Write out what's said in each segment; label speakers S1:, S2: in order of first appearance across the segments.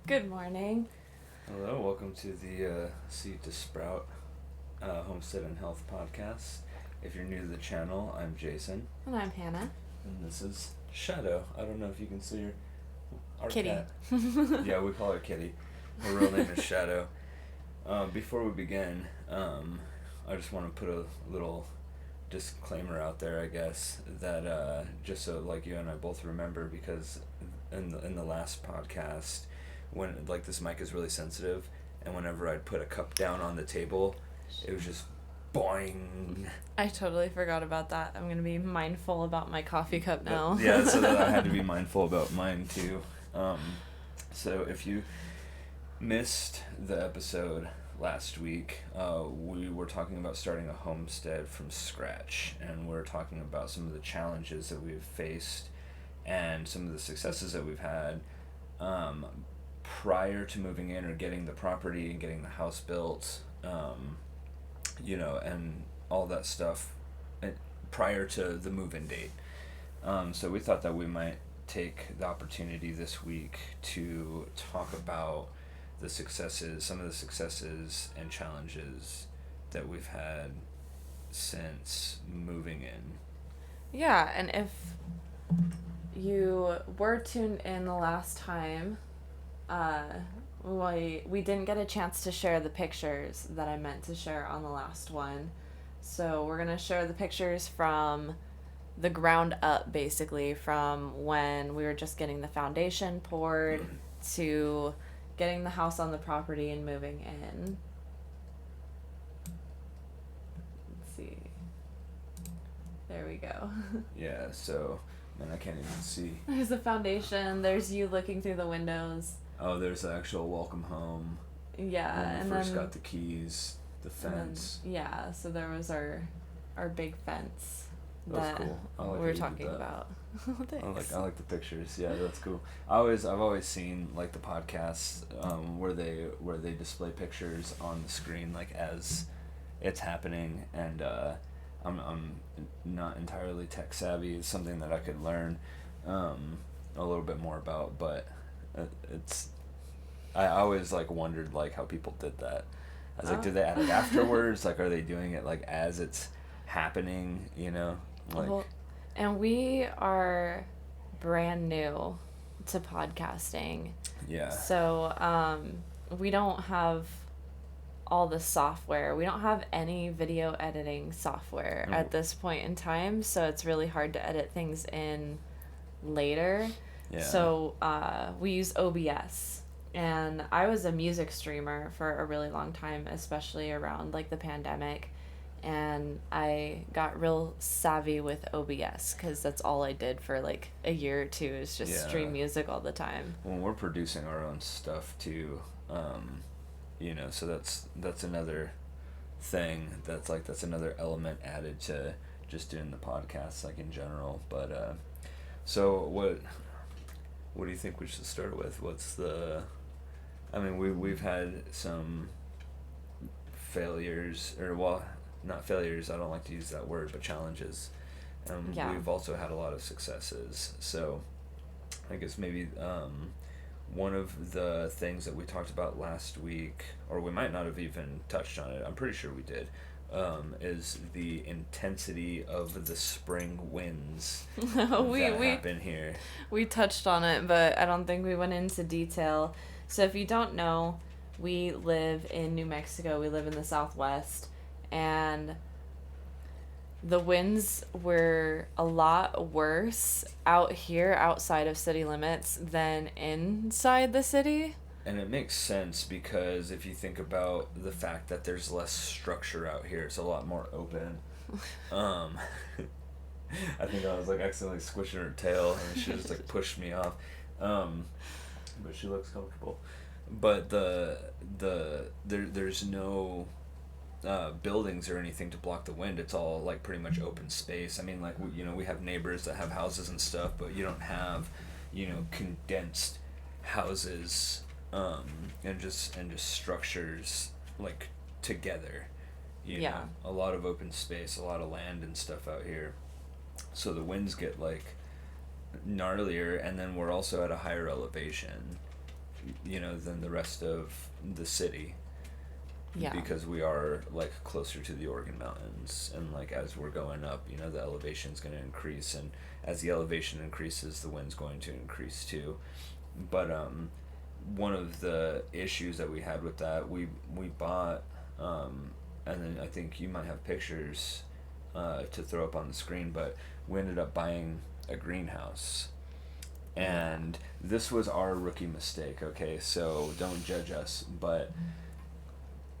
S1: Good morning.
S2: Hello, welcome to the Seed to Sprout Homestead and Health podcast. If you're new to the channel, I'm Jason.
S1: And I'm Hannah.
S2: And this is Shadow. I don't know if you can see our
S1: Kitty.
S2: cat. Yeah, we call her Kitty. Her real name is Shadow. Before we begin, I just want to put a little disclaimer out there, I guess, that just so like you and I both remember, because in the last podcast, when like this mic is really sensitive, and whenever I'd put a cup down on the table, it was just boing.
S1: I totally forgot about that. I'm going to be mindful about my coffee cup now.
S2: Yeah, so that I had to be mindful about mine too. So if you missed the episode last week, we were talking about starting a homestead from scratch, and we're talking about some of the challenges that we've faced and some of the successes that we've had prior to moving in or getting the property and getting the house built, and all that stuff prior to the move-in date. So we thought that we might take the opportunity this week to talk about some of the successes and challenges that we've had since moving in.
S1: Yeah, and if you were tuned in the last time, we didn't get a chance to share the pictures that I meant to share on the last one. So we're going to share the pictures from the ground up, basically, from when we were just getting the foundation poured to getting the house on the property and moving in. Let's see. There we go.
S2: Yeah, so, man, I can't even see.
S1: There's the foundation. There's you looking through the windows.
S2: Oh, there's the actual welcome home.
S1: Yeah,
S2: when we first got the keys, the fence.
S1: Yeah, so there was our big fence
S2: That's cool. I like
S1: we were talking about.
S2: I like the pictures. Yeah, that's cool. I've always seen like the podcasts where they display pictures on the screen like as it's happening, and I'm not entirely tech savvy. It's something that I could learn a little bit more about, but I always like wondered like how people did that. I was like, do they add it afterwards? Like, are they doing it like as it's happening? Like.
S1: Well, and we are brand new to podcasting.
S2: Yeah.
S1: So we don't have all the software. We don't have any video editing software at this point in time, so it's really hard to edit things in later.
S2: Yeah.
S1: So we use OBS. And I was a music streamer for a really long time, especially around like the pandemic. And I got real savvy with OBS because that's all I did for like a year or two is just stream music all the time.
S2: When we're producing our own stuff too, so that's another thing that's another element added to just doing the podcast like in general. But so what do you think we should start with? We've had some failures, not failures, I don't like to use that word, but challenges. We've also had a lot of successes. So I guess maybe one of the things that we talked about last week, or we might not have even touched on it, I'm pretty sure we did, is the intensity of the spring winds that happen here.
S1: We touched on it, but I don't think we went into detail. So if you don't know, we live in New Mexico. We live in the Southwest, and the winds were a lot worse out here outside of city limits than inside the city.
S2: And it makes sense because if you think about the fact that there's less structure out here, it's a lot more open. I think I was like accidentally squishing her tail and she just like pushed me off. But she looks comfortable. But there's no buildings or anything to block the wind. It's all like pretty much open space. I mean, like we have neighbors that have houses and stuff, but you don't have condensed houses and just structures like together. A lot of open space, a lot of land and stuff out here. So the winds get like gnarlier, and then we're also at a higher elevation. than the rest of the city.
S1: Yeah.
S2: Because we are like closer to the Oregon Mountains, and like as we're going up, the elevation's going to increase, and as the elevation increases, the wind's going to increase too. But one of the issues that we had with that, we bought, and then I think you might have pictures to throw up on the screen, but we ended up buying a greenhouse. And this was our rookie mistake, okay? So don't judge us, but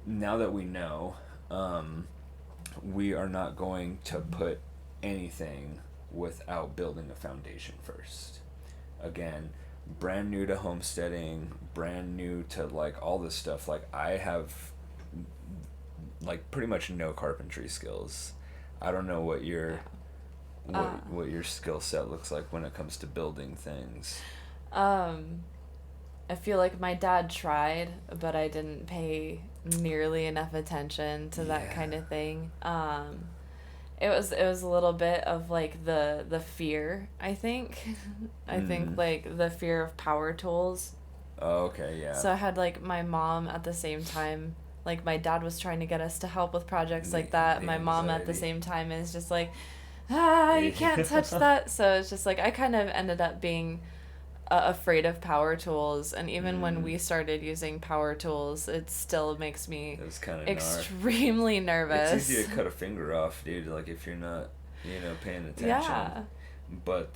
S2: now that we know, we are not going to put anything without building a foundation first. Again, brand new to homesteading, brand new to like all this stuff. Like I have like pretty much no carpentry skills. I don't know what your what your skill set looks like when it comes to building things.
S1: I feel like my dad tried, but I didn't pay nearly enough attention to that kind of thing. It was a little bit of like the fear, I think. I think like the fear of power tools.
S2: Oh, okay, yeah.
S1: So I had like my mom at the same time. Like my dad was trying to get us to help with projects like that. My mom at the same time is just like, you can't touch that. So it's just like I kind of ended up being afraid of power tools, and even when we started using power tools, it still makes me extremely nervous.
S2: It's easy to cut a finger off, dude, like if you're not paying attention.
S1: Yeah.
S2: But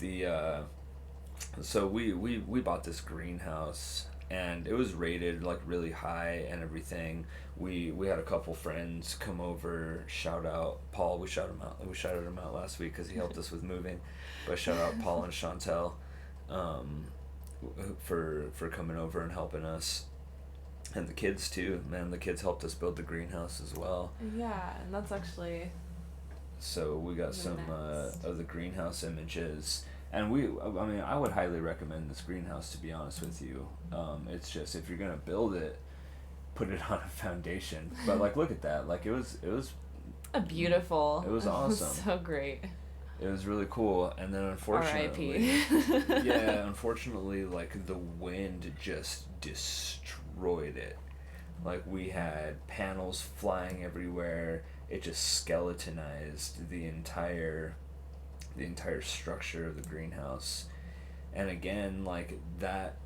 S2: so we bought this greenhouse, and it was rated like really high and everything. We had a couple friends come over. Shout out Paul. We shouted him out last week because he helped us with moving. But shout out Paul and Chantel for coming over and helping us, and the kids too. Man, the kids helped us build the greenhouse as well.
S1: Yeah, and that's actually.
S2: So we got some of the greenhouse images. And I would highly recommend this greenhouse, to be honest with you. It's just, if you're going to build it, put it on a foundation. But, like, look at that. Like, it was
S1: a beautiful.
S2: It was awesome.
S1: So great.
S2: It was really cool. And then, unfortunately...
S1: R.I.P.
S2: Unfortunately, like, the wind just destroyed it. Like, we had panels flying everywhere. It just skeletonized the entire structure of the greenhouse. And again, like, that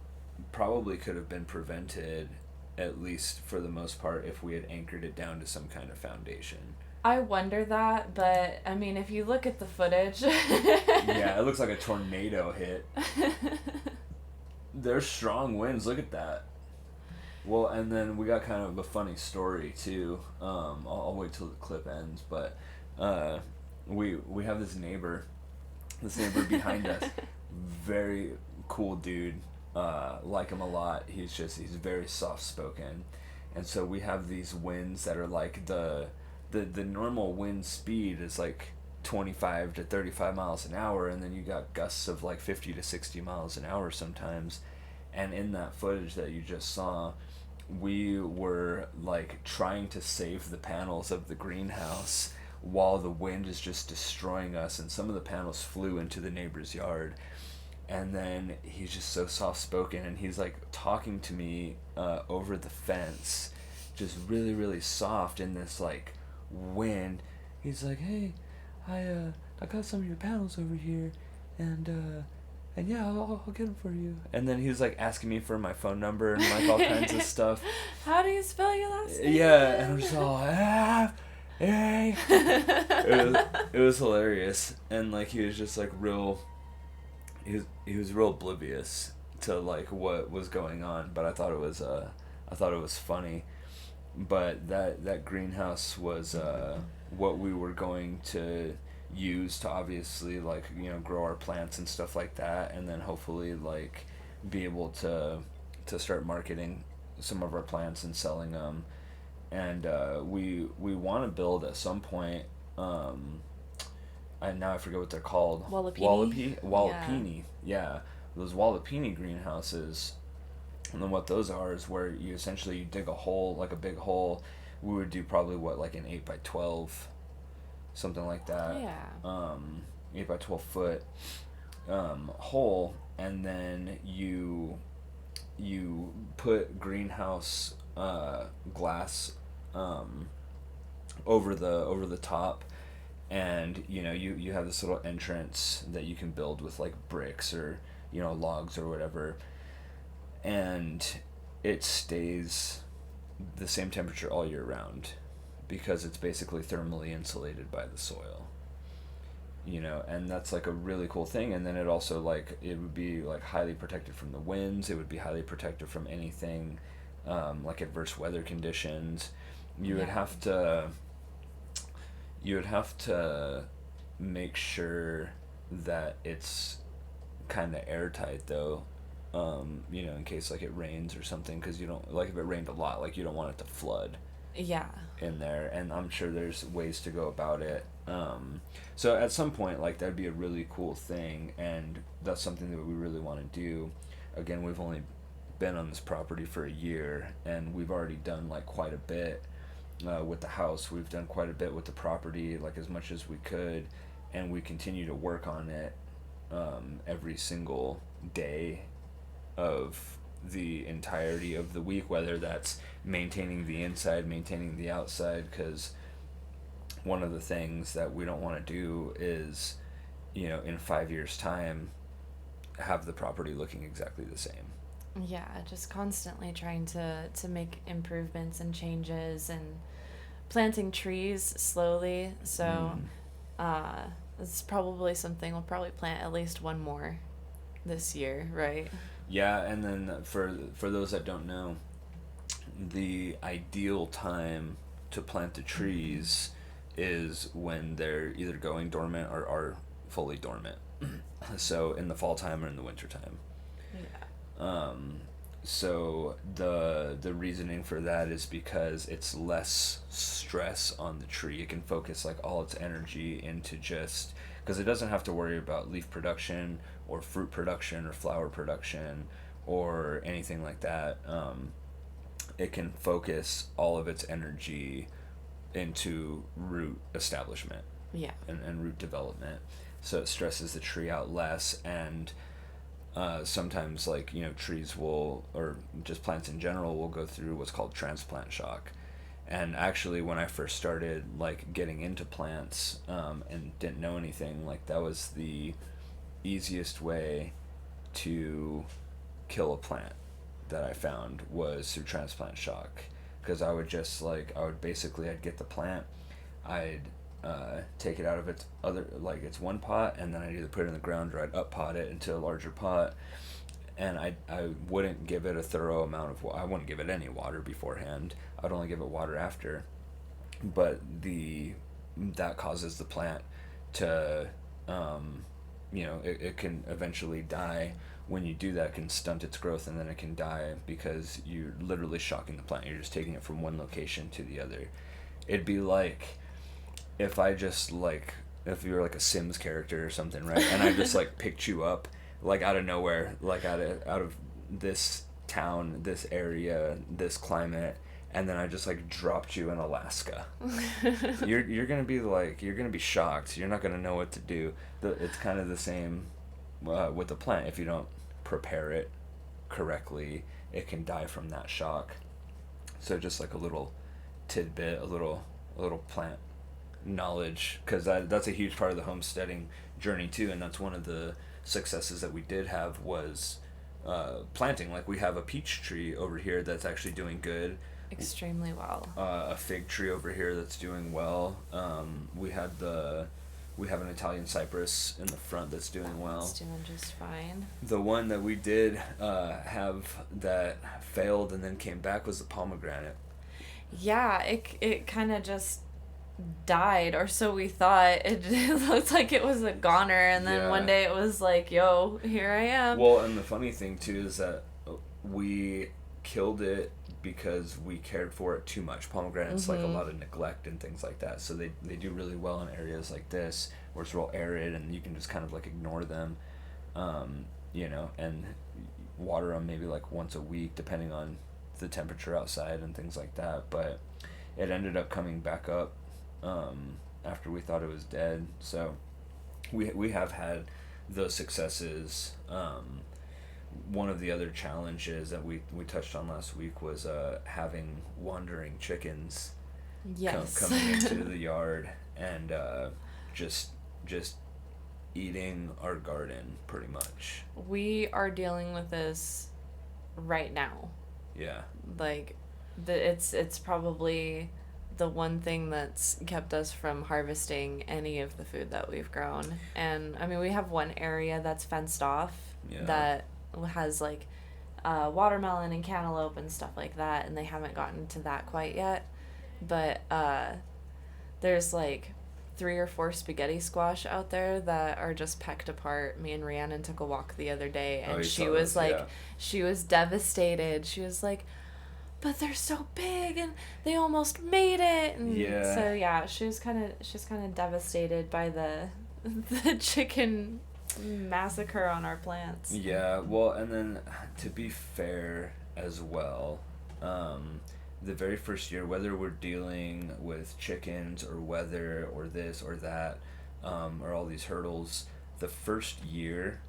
S2: probably could have been prevented, at least for the most part, if we had anchored it down to some kind of foundation.
S1: I wonder that, but I mean, if you look at the footage...
S2: Yeah, it looks like a tornado hit. There's strong winds, look at that. Well, and then we got kind of a funny story too. I'll wait till the clip ends, but we have this neighbor behind us, very cool dude, like him a lot. He's very soft spoken, and so we have these winds that are like the normal wind speed is like 25 to 35 miles an hour, and then you got gusts of like 50 to 60 miles an hour sometimes. And in that footage that you just saw, we were like trying to save the panels of the greenhouse while the wind is just destroying us, and some of the panels flew into the neighbor's yard. And then he's just so soft-spoken, and he's like talking to me over the fence, just really, really soft in this like wind. He's like, hey, I got some of your panels over here, and yeah, I'll get them for you. And then he was like asking me for my phone number and like all kinds of stuff.
S1: How do you spell your last name?
S2: Yeah, and I'm just all, hey. It was hilarious, and like he was just like real. He was real oblivious to like what was going on, but I thought it was funny. But that greenhouse was what we were going to use to obviously like grow our plants and stuff like that, and then hopefully like be able to start marketing some of our plants and selling them. And we want to build at some point. And now I forget what they're called. Wallapini. Yeah, those Wallapini greenhouses. And then what those are is where you essentially dig a hole, like a big hole. We would do probably like an 8x12, something like that.
S1: Yeah.
S2: 8x12 foot hole, and then you you put greenhouse glass over the top, and you have this little entrance that you can build with like bricks or logs or whatever, and it stays the same temperature all year round because it's basically thermally insulated by the soil. And that's like a really cool thing. And then it also, like, it would be like highly protected from the winds, it would be highly protected from anything like adverse weather conditions. you would
S1: Yeah.
S2: have to you would have to make sure that it's kind of airtight though, in case like it rains or something, because you don't like, if it rained a lot, like you don't want it to flood
S1: Yeah.
S2: in there, and I'm sure there's ways to go about it. So at some point, like, that'd be a really cool thing, and that's something that we really want to do. Again, we've only been on this property for a year, and we've already done like quite a bit with the house. We've done quite a bit with the property, like as much as we could, and we continue to work on it every single day of the entirety of the week, whether that's maintaining the inside, maintaining the outside, because one of the things that we don't want to do is, in 5 years' time, have the property looking exactly the same.
S1: Yeah, just constantly trying to make improvements and changes and planting trees slowly. So, it's probably something we'll probably plant at least one more this year, right?
S2: Yeah, and then for those that don't know, the ideal time to plant the trees is when they're either going dormant or are fully dormant. So in the fall time or in the winter time.
S1: Yeah.
S2: So the reasoning for that is because it's less stress on the tree. It can focus like all its energy into just, because it doesn't have to worry about leaf production or fruit production or flower production or anything like that. It can focus all of its energy into root establishment
S1: Yeah.
S2: and root development. So it stresses the tree out less, and sometimes, like, trees will, or just plants in general, will go through what's called transplant shock. And actually, when I first started like getting into plants and didn't know anything, like, that was the easiest way to kill a plant that I found, was through transplant shock. Because I would just like, I'd get the plant, I'd take it out of its other, like its one pot, and then I'd either put it in the ground or I'd up pot it into a larger pot, and I wouldn't give it a thorough amount of I wouldn't give it any water beforehand. I'd only give it water after. But that causes the plant to it can eventually die. When you do that, it can stunt its growth, and then it can die because you're literally shocking the plant. You're just taking it from one location to the other. It'd be like if I just, like, if you were like a Sims character or something, right? And I just like picked you up like out of nowhere, like out of this town, this area, this climate, and then I just like dropped you in Alaska. You're gonna be like, you're gonna be shocked. You're not gonna know what to do. It's kind of the same with the plant. If you don't prepare it correctly, it can die from that shock. So just like a little tidbit, a little plant knowledge, because that's a huge part of the homesteading journey too, and that's one of the successes that we did have was planting. Like, we have a peach tree over here that's actually doing good.
S1: Extremely well.
S2: A fig tree over here that's doing well. We have an Italian cypress in the front that's doing well.
S1: It's doing just fine.
S2: The one that we did have that failed and then came back was the pomegranate.
S1: Yeah, it kind of just died, or so we thought. It looked like it was a goner, and then one day it was like, yo, here I am.
S2: Well, and the funny thing too is that we killed it because we cared for it too much. Pomegranates like a lot of neglect and things like that, so they do really well in areas like this where it's real arid and you can just kind of like ignore them, and water them maybe like once a week depending on the temperature outside and things like that. But it ended up coming back up after we thought it was dead. So we have had those successes one of the other challenges that we touched on last week was having wandering chickens
S1: Yes.
S2: coming into the yard and just just eating our garden pretty much.
S1: We are dealing with this right now.
S2: Yeah.
S1: Like, it's probably the one thing that's kept us from harvesting any of the food that we've grown. And I mean, we have one area that's fenced off
S2: Yeah.
S1: that has like watermelon and cantaloupe and stuff like that, and they haven't gotten to that quite yet. But there's like 3 or 4 spaghetti squash out there that are just pecked apart. Me and Rhiannon took a walk the other day, and she was
S2: those,
S1: like,
S2: yeah.
S1: she was devastated. She was like, but they're so big and they almost made it. And
S2: Yeah.
S1: so yeah, she's kind of devastated by the chicken massacre on our plants.
S2: Yeah, well, and then to be fair as well, the very first year, whether we're dealing with chickens or weather or this or that, or all these hurdles, the first year,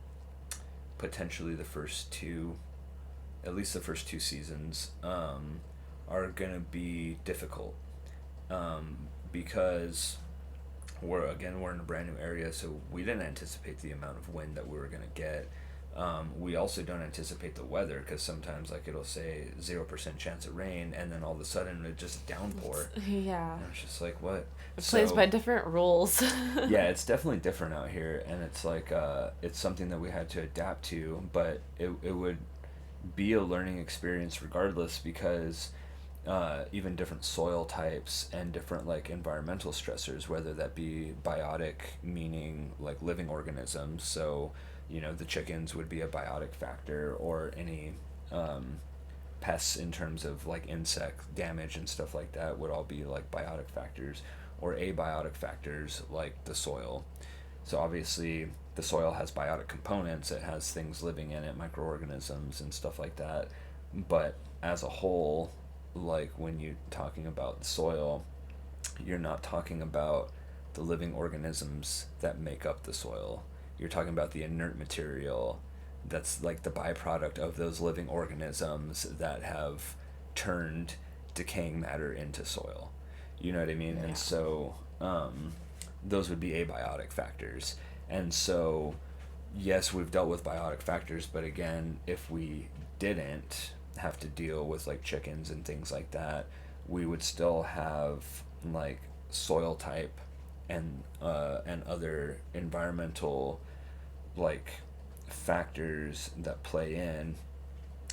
S2: potentially the first two, at least the first 2 seasons, are gonna be difficult, because we're in a brand new area, so we didn't anticipate the amount of wind that we were gonna get. We also don't anticipate the weather, because sometimes like it'll say 0% chance of rain, and then all of a sudden it just downpour.
S1: Yeah.
S2: And it's just like, what?
S1: It plays by different rules.
S2: Yeah, it's definitely different out here, and it's like it's something that we had to adapt to, but it would be a learning experience regardless, because even different soil types and different like environmental stressors, whether that be biotic, meaning like living organisms, so the chickens would be a biotic factor, or any pests in terms of like insect damage and stuff like that would all be like biotic factors, or abiotic factors like the soil. So obviously the soil has biotic components, it has things living in it, microorganisms and stuff like that, but as a whole, like when you're talking about the soil, you're not talking about the living organisms that make up the soil. You're talking about the inert material that's like the byproduct of those living organisms that have turned decaying matter into soil. You know what I mean?
S1: Yeah.
S2: And so those would be abiotic factors. And so, yes, we've dealt with biotic factors, but again, if we didn't have to deal with like chickens and things like that, we would still have like soil type and other environmental like factors that play in,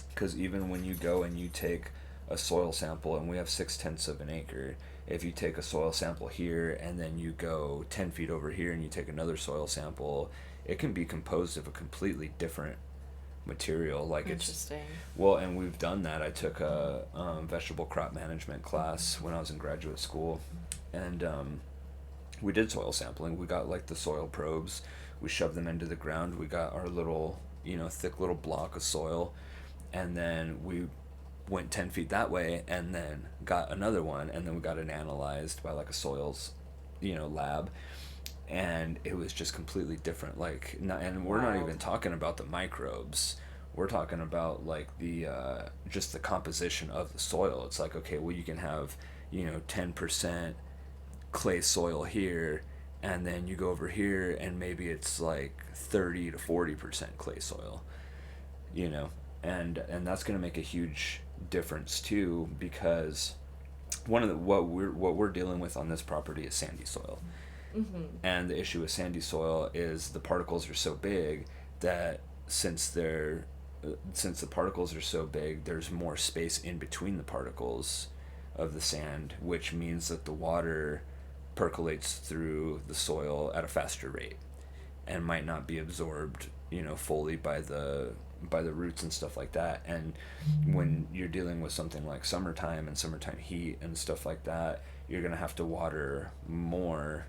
S2: because even when you go and you take a soil sample, and we have 6/10 of an acre, if you take a soil sample here and then you go 10 feet over here and you take another soil sample, it can be composed of a completely different material. Like
S1: Interesting.
S2: Well, and we've done that. I took a vegetable crop management class when I was in graduate school, and we did soil sampling. We got like the soil probes, we shoved them into the ground, we got our little thick little block of soil, and then we went 10 feet that way and then got another one, and then we got it analyzed by like a soils lab, and it was just completely different. Like, and we're not even talking about the microbes, we're talking about like the just the composition of the soil. It's like, okay, well, you can have 10% clay soil here, and then you go over here and maybe it's like 30 to 40% clay soil, and that's going to make a huge difference too, because one of the what we're dealing with on this property is sandy soil. Mm-hmm. And the issue with sandy soil is the particles are so big that since the particles are so big, there's more space in between the particles of the sand, which means that the water percolates through the soil at a faster rate and might not be absorbed fully by the roots and stuff like that. And when you're dealing with something like summertime and summertime heat and stuff like that, you're going to have to water more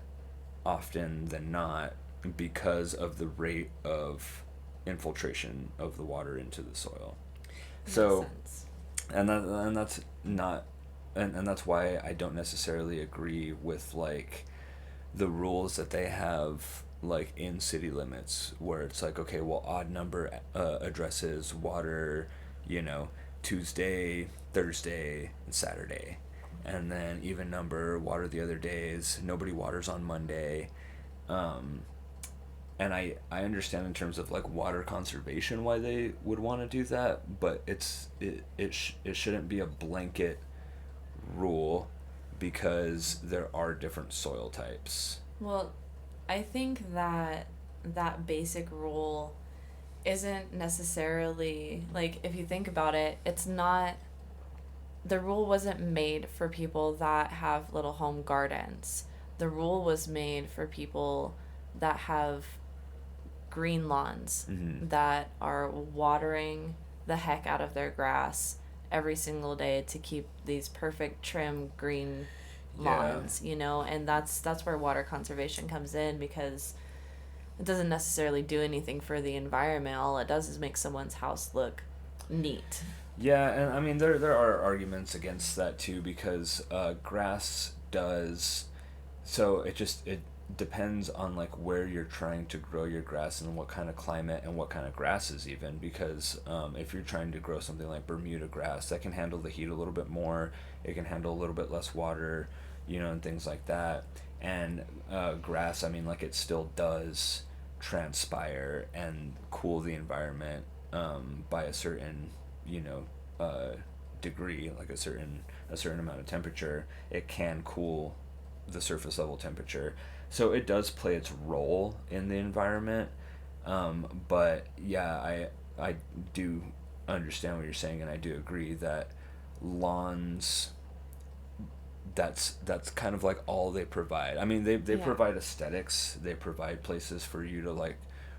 S2: often than not, because of the rate of infiltration of the water into the soil. So, and that's not, and that's why I don't necessarily agree with like the rules that they have like in city limits where it's like, okay, well, odd number addresses water, you know, Tuesday, Thursday, and Saturday. And then even number water the other days. Nobody waters on Monday. Um, and I understand in terms of like water conservation why they would want to do that, but it shouldn't be a blanket rule because there are different soil types.
S1: Well, I think that that basic rule isn't necessarily, like, if you think about it, it's not, the rule wasn't made for people that have little home gardens. The rule was made for people that have green lawns
S2: Mm-hmm.
S1: that are watering the heck out of their grass every single day to keep these perfect trim green
S2: Yeah.
S1: lawns, you know, and that's where water conservation comes in, because it doesn't necessarily do anything for the environment. All it does is make someone's house look neat.
S2: Yeah, and I mean there are arguments against that too because grass does, so it depends on like where you're trying to grow your grass and what kind of climate and what kind of grasses even, because if you're trying to grow something like Bermuda grass that can handle the heat a little bit more, it can handle a little bit less water, you know, and things like that. And grass, I mean, like it still does transpire and cool the environment by a certain, you know, degree, like a certain amount of temperature. It can cool the surface level temperature, so it does play its role in the environment. But yeah, I do understand what you're saying, and I do agree that lawns, that's kind of like all they provide. I mean, they
S1: Yeah.
S2: provide aesthetics, they provide places for you to like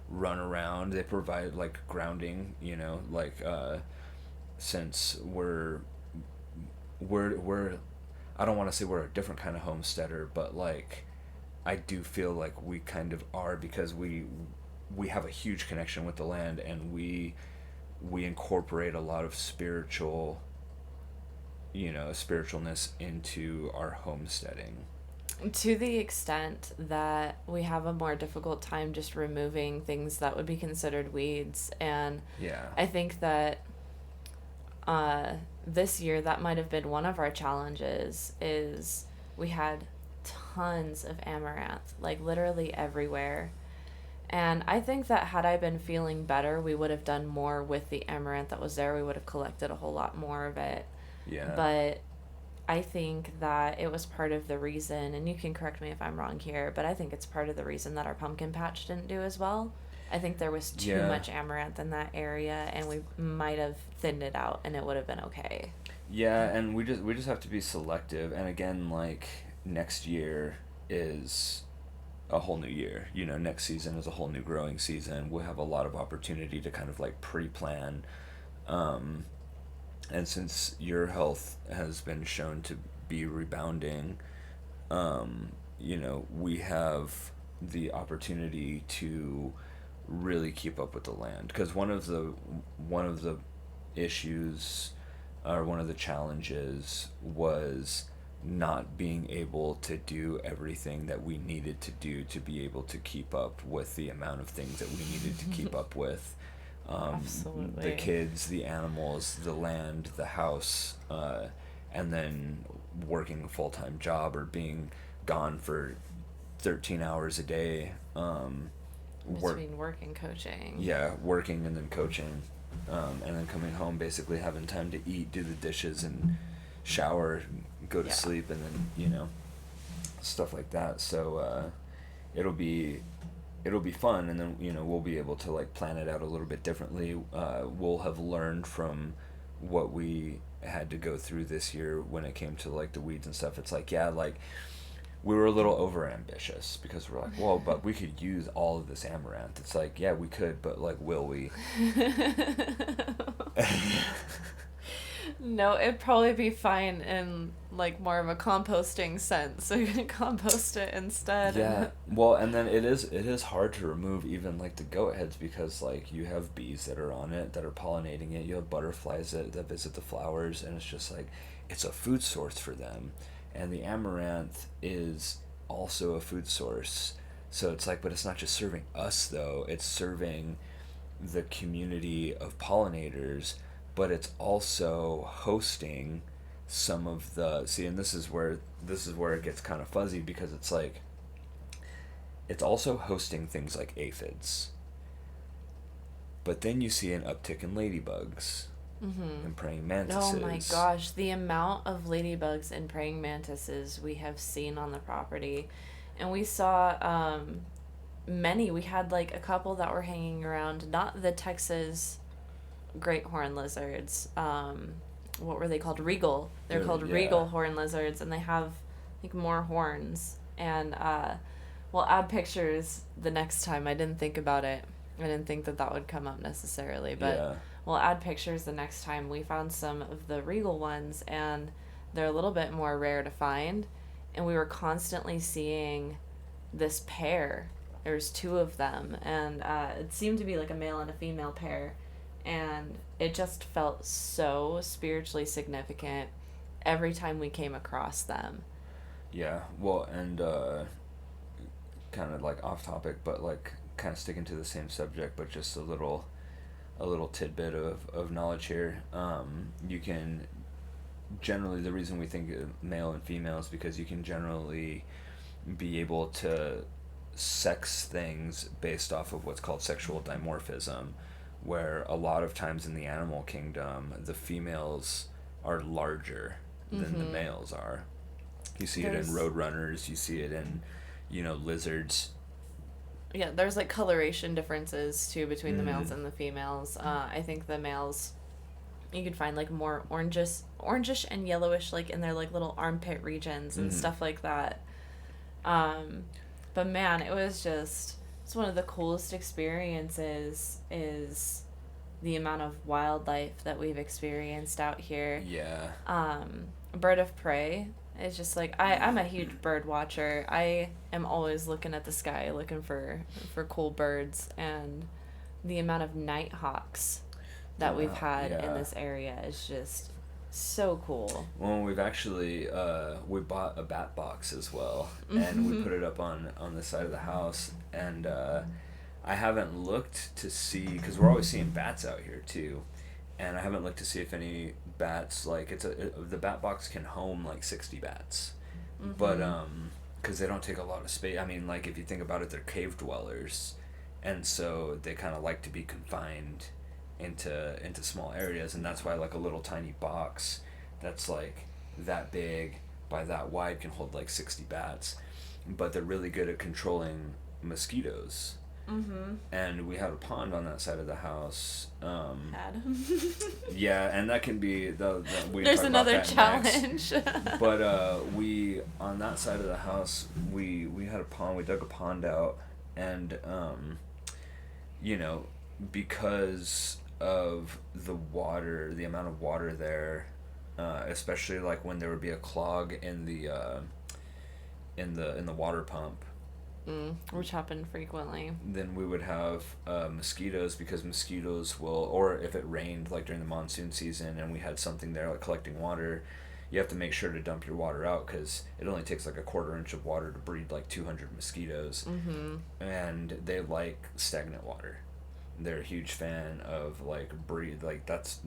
S2: run around, they provide like grounding, you know, like since we're I don't want to say we're a different kind of homesteader, but like I do feel like we kind of are because we have a huge connection with the land, and we incorporate a lot of spiritual, you know, spiritualness into our homesteading.
S1: To the extent that we have a more difficult time just removing things that would be considered weeds. And
S2: Yeah.
S1: I think that uh, this year that might have been one of our challenges is we had tons of amaranth, like literally everywhere. And I think that had I been feeling better, we would have done more with the amaranth that was there. We would have collected a whole lot more of it.
S2: Yeah.
S1: But I think that it was part of the reason, and you can correct me if I'm wrong here, but I think it's part of the reason that our pumpkin patch didn't do as well. I think there was too
S2: Yeah.
S1: much amaranth in that area, and we might have thinned it out, and it would have been okay.
S2: Yeah, and we just have to be selective. And again, like next year is a whole new year. You know, next season is a whole new growing season. We'll have a lot of opportunity to kind of like pre-plan. Um, and since your health has been shown to be rebounding, you know, we have the opportunity to really keep up with the land, because one of the issues, or one of the challenges, was not being able to do everything that we needed to do to be able to keep up with the amount of things that we needed to keep up with. The
S1: Absolutely.
S2: kids, the animals, the land, the house, and then working a full time job or being gone for 13 hours a day. Work,
S1: Between work and coaching.
S2: yeah, working and then coaching, and then coming home, basically having time to eat, do the dishes, and shower, go to
S1: Yeah.
S2: sleep, and then, you know, stuff like that. So it'll be it'll be fun, and then, you know, we'll be able to like plan it out a little bit differently. We'll have learned from what we had to go through this year when it came to like the weeds and stuff. It's like, yeah, like we were a little over ambitious because we're like, well, but we could use all of this amaranth. It's like, yeah, we could, but like, will we?
S1: No, it'd probably be fine in like more of a composting sense. So you can compost it instead.
S2: Yeah, well, and then it is hard to remove even like the goat heads, because like you have bees that are on it that are pollinating it. You have butterflies that visit the flowers, and it's just like it's a food source for them. And the amaranth is also a food source. So it's like, but it's not just serving us though, it's serving the community of pollinators, but it's also hosting some of the, see, and this is where it gets kind of fuzzy, because it's like it's also hosting things like aphids. But then you see an uptick in ladybugs and praying mantises.
S1: Oh my gosh, the amount of ladybugs and praying mantises we have seen on the property. And we saw many. We had like a couple that were hanging around, not the Texas great horn lizards. What were they called? Regal. They're called regal horn lizards, and they have like more horns. And we'll add pictures the next time. I didn't think about it. I didn't think that would come up necessarily, but we'll add pictures the next time. We found some of the regal ones, and they're a little bit more rare to find. And we were constantly seeing this pair. There's two of them, and it seemed to be like a male and a female pair. And it just felt so spiritually significant every time we came across them.
S2: Yeah, well, and kind of like off topic, but like kind of sticking to the same subject, but just a little tidbit of knowledge here. You can generally, the reason we think of male and female is because you can generally be able to sex things based off of what's called sexual dimorphism, where a lot of times in the animal kingdom the females are larger than the males are. You see it in roadrunners, you see it in, lizards.
S1: Yeah, there's like coloration differences too between the males and the females. I think the males, you could find like more orangish and yellowish, like in their like little armpit regions and stuff like that. But man, it's one of the coolest experiences is the amount of wildlife that we've experienced out here.
S2: Yeah.
S1: Bird of prey. It's just like I'm a huge bird watcher. I am always looking at the sky, looking for cool birds, and the amount of nighthawks that we've had in this area is just so cool.
S2: Well, we've actually we bought a bat box as well, and we put it up on the side of the house, and I haven't looked to see, because we're always seeing bats out here too. And I haven't looked to see if any bats, like, the bat box can home like 60 bats. But, because they don't take a lot of space. I mean, like, if you think about it, they're cave dwellers. And so they kind of like to be confined into small areas. And that's why, like, a little tiny box that's, like, that big by that wide can hold, like, 60 bats. But they're really good at controlling mosquitoes. And we had a pond on that side of the house. Yeah, and that can be
S1: there's another challenge.
S2: But we, on that side of the house, we had a pond. We dug a pond out, and because of the water, the amount of water there, especially like when there would be a clog in the water pump.
S1: Which happened frequently.
S2: Then we would have mosquitoes, because mosquitoes will, or if it rained like during the monsoon season and we had something there like collecting water, you have to make sure to dump your water out, because it only takes like a 1/4 inch of water to breed like 200 mosquitoes. And they like stagnant water. They're a huge fan of that's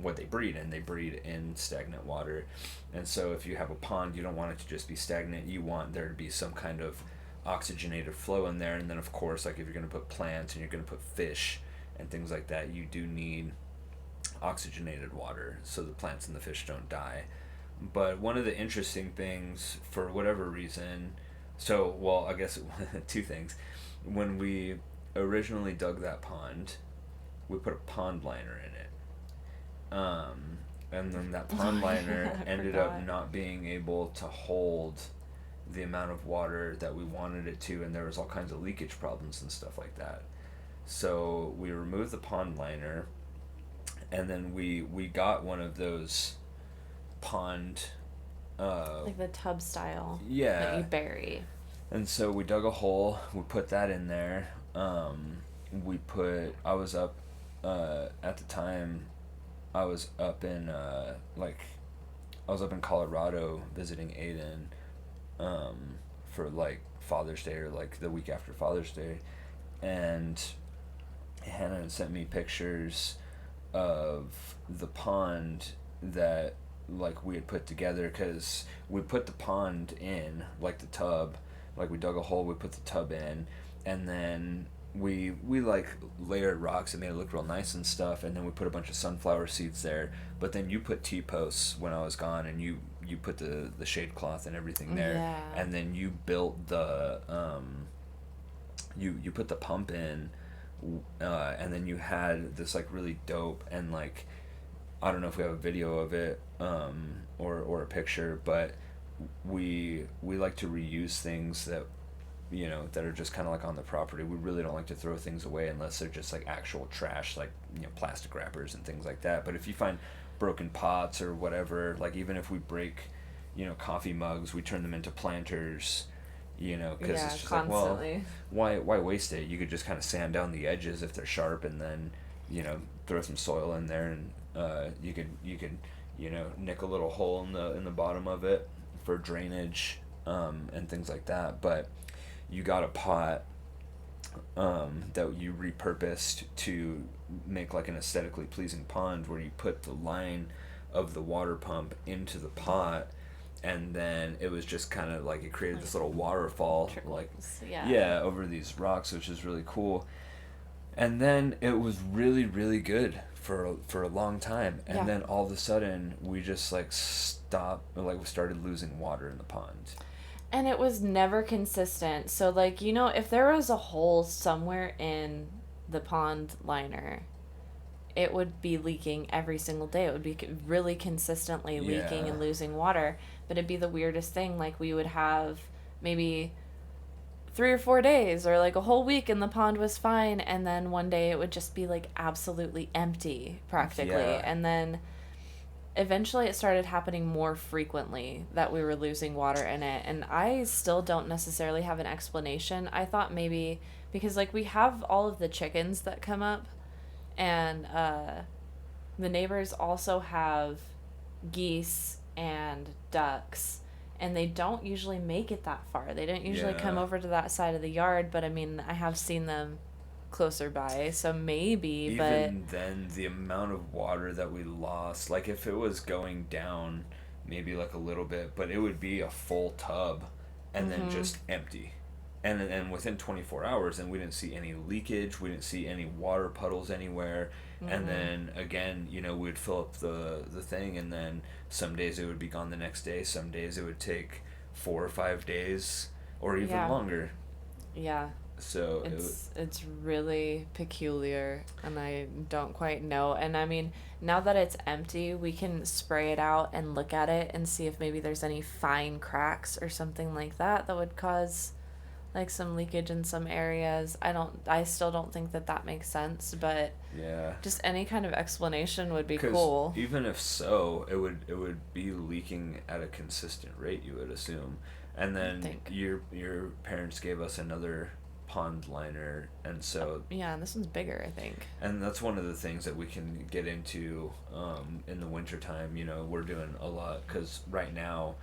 S2: what they breed in. They breed in stagnant water. And so if you have a pond, you don't want it to just be stagnant. You want there to be some kind of oxygenated flow in there. And then of course, like, if you're going to put plants and you're going to put fish and things like that, you do need oxygenated water so the plants and the fish don't die. But one of the interesting things, for whatever reason, I guess two things. When we originally dug that pond, we put a pond liner in it, and then that pond liner ended up not being able to hold the amount of water that we wanted it to, and there was all kinds of leakage problems and stuff like that. So we removed the pond liner, and then we got one of those pond
S1: like the tub style
S2: that
S1: you bury.
S2: And so we dug a hole, we put that in there. I was up at the time, I was up in Colorado visiting Aiden for like Father's Day or like the week after Father's Day, and Hannah had sent me pictures of the pond that like we had put together, because we put the pond in like the tub, like we dug a hole, we put the tub in, and then we like layered rocks and made it look real nice and stuff, and then we put a bunch of sunflower seeds there. But then you put T-posts when I was gone, and you put the shade cloth and everything there.
S1: Yeah.
S2: And then you built the you put the pump in, and then you had this like really dope, and like I don't know if we have a video of it or a picture, but we like to reuse things that that are just kind of like on the property. We really don't like to throw things away unless they're just like actual trash, like plastic wrappers and things like that. But if you find broken pots or whatever, like even if we break coffee mugs, we turn them into planters, because it's just constantly. Like, well, why waste it? You could just kind of sand down the edges if they're sharp, and then throw some soil in there, and you could nick a little hole in the bottom of it for drainage, and things like that. But you got a pot that you repurposed to make like an aesthetically pleasing pond, where you put the line of the water pump into the pot, and then it was just kind of like it created this little waterfall, like over these rocks, which is really cool. And then it was really, really good for a long time, and then all of a sudden we just like stopped, like we started losing water in the pond.
S1: And it was never consistent. So, like, if there was a hole somewhere in the pond liner, it would be leaking every single day. It would be really consistently leaking and losing water. But it'd be the weirdest thing. Like, we would have maybe 3 or 4 days or, like, a whole week and the pond was fine. And then one day it would just be, like, absolutely empty, practically. Yeah. And then eventually it started happening more frequently that we were losing water in it, and I still don't necessarily have an explanation. I thought maybe because like we have all of the chickens that come up, and the neighbors also have geese and ducks, and they don't usually make it that far. They don't usually come over to that side of the yard, but I mean, I have seen them closer by, so maybe.
S2: Even then, the amount of water that we lost, like if it was going down maybe like a little bit, but it would be a full tub and then just empty, and within 24 hours, and we didn't see any leakage, we didn't see any water puddles anywhere. And then again, we'd fill up the thing, and then some days it would be gone the next day, some days it would take 4 or 5 days or even longer. So it's really peculiar, and I don't quite know. And I mean, now that it's empty, we can spray it out and look at it and see if maybe there's any fine cracks or something like that would cause like some leakage in some areas. I still don't think that makes sense, but just any kind of explanation would be cool. Even if so, it would be leaking at a consistent rate, you would assume. And then your parents gave us another pond liner, and so
S1: and this one's bigger, I think,
S2: and that's one of the things that we can get into in the winter time. We're doing a lot, because right now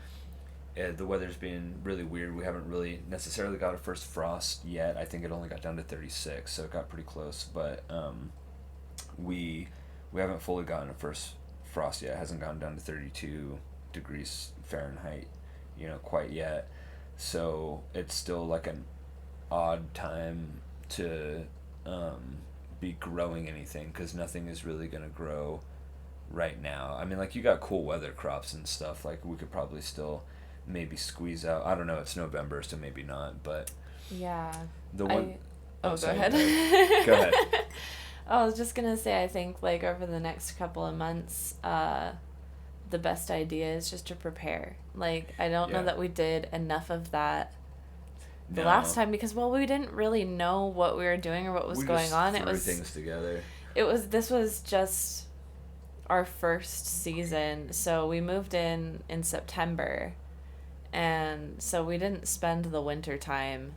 S2: the weather's been really weird. We haven't really necessarily got a first frost yet. I think it only got down to 36, so it got pretty close, but we haven't fully gotten a first frost yet. It hasn't gone down to 32 degrees Fahrenheit quite yet, so it's still like an odd time to be growing anything, because nothing is really going to grow right now. I mean, like, you got cool weather crops and stuff, like we could probably still maybe squeeze out, I don't know, it's November, so maybe not, but the one
S1: go ahead.
S2: Go ahead.
S1: I was just gonna say, I think like over the next couple of months, the best idea is just to prepare. Like, I don't know that we did enough of that the last time, because we didn't really know what we were doing or what was going on.
S2: It was things together.
S1: This was just our first season, so we moved in September, and so we didn't spend the winter time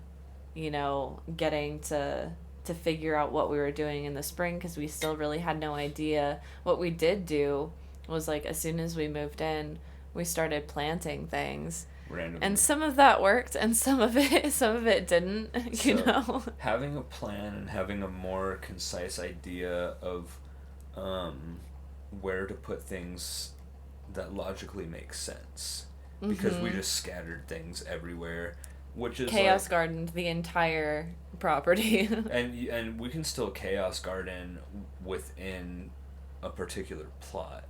S1: getting to figure out what we were doing in the spring, because we still really had no idea. What we did do was, like, as soon as we moved in, we started planting things.
S2: randomly.
S1: And some of that worked, and some of it didn't. You know.
S2: Having a plan and having a more concise idea of where to put things that logically make sense, because we just scattered things everywhere, which is
S1: chaos gardened the entire property.
S2: and we can still chaos garden within a particular plot.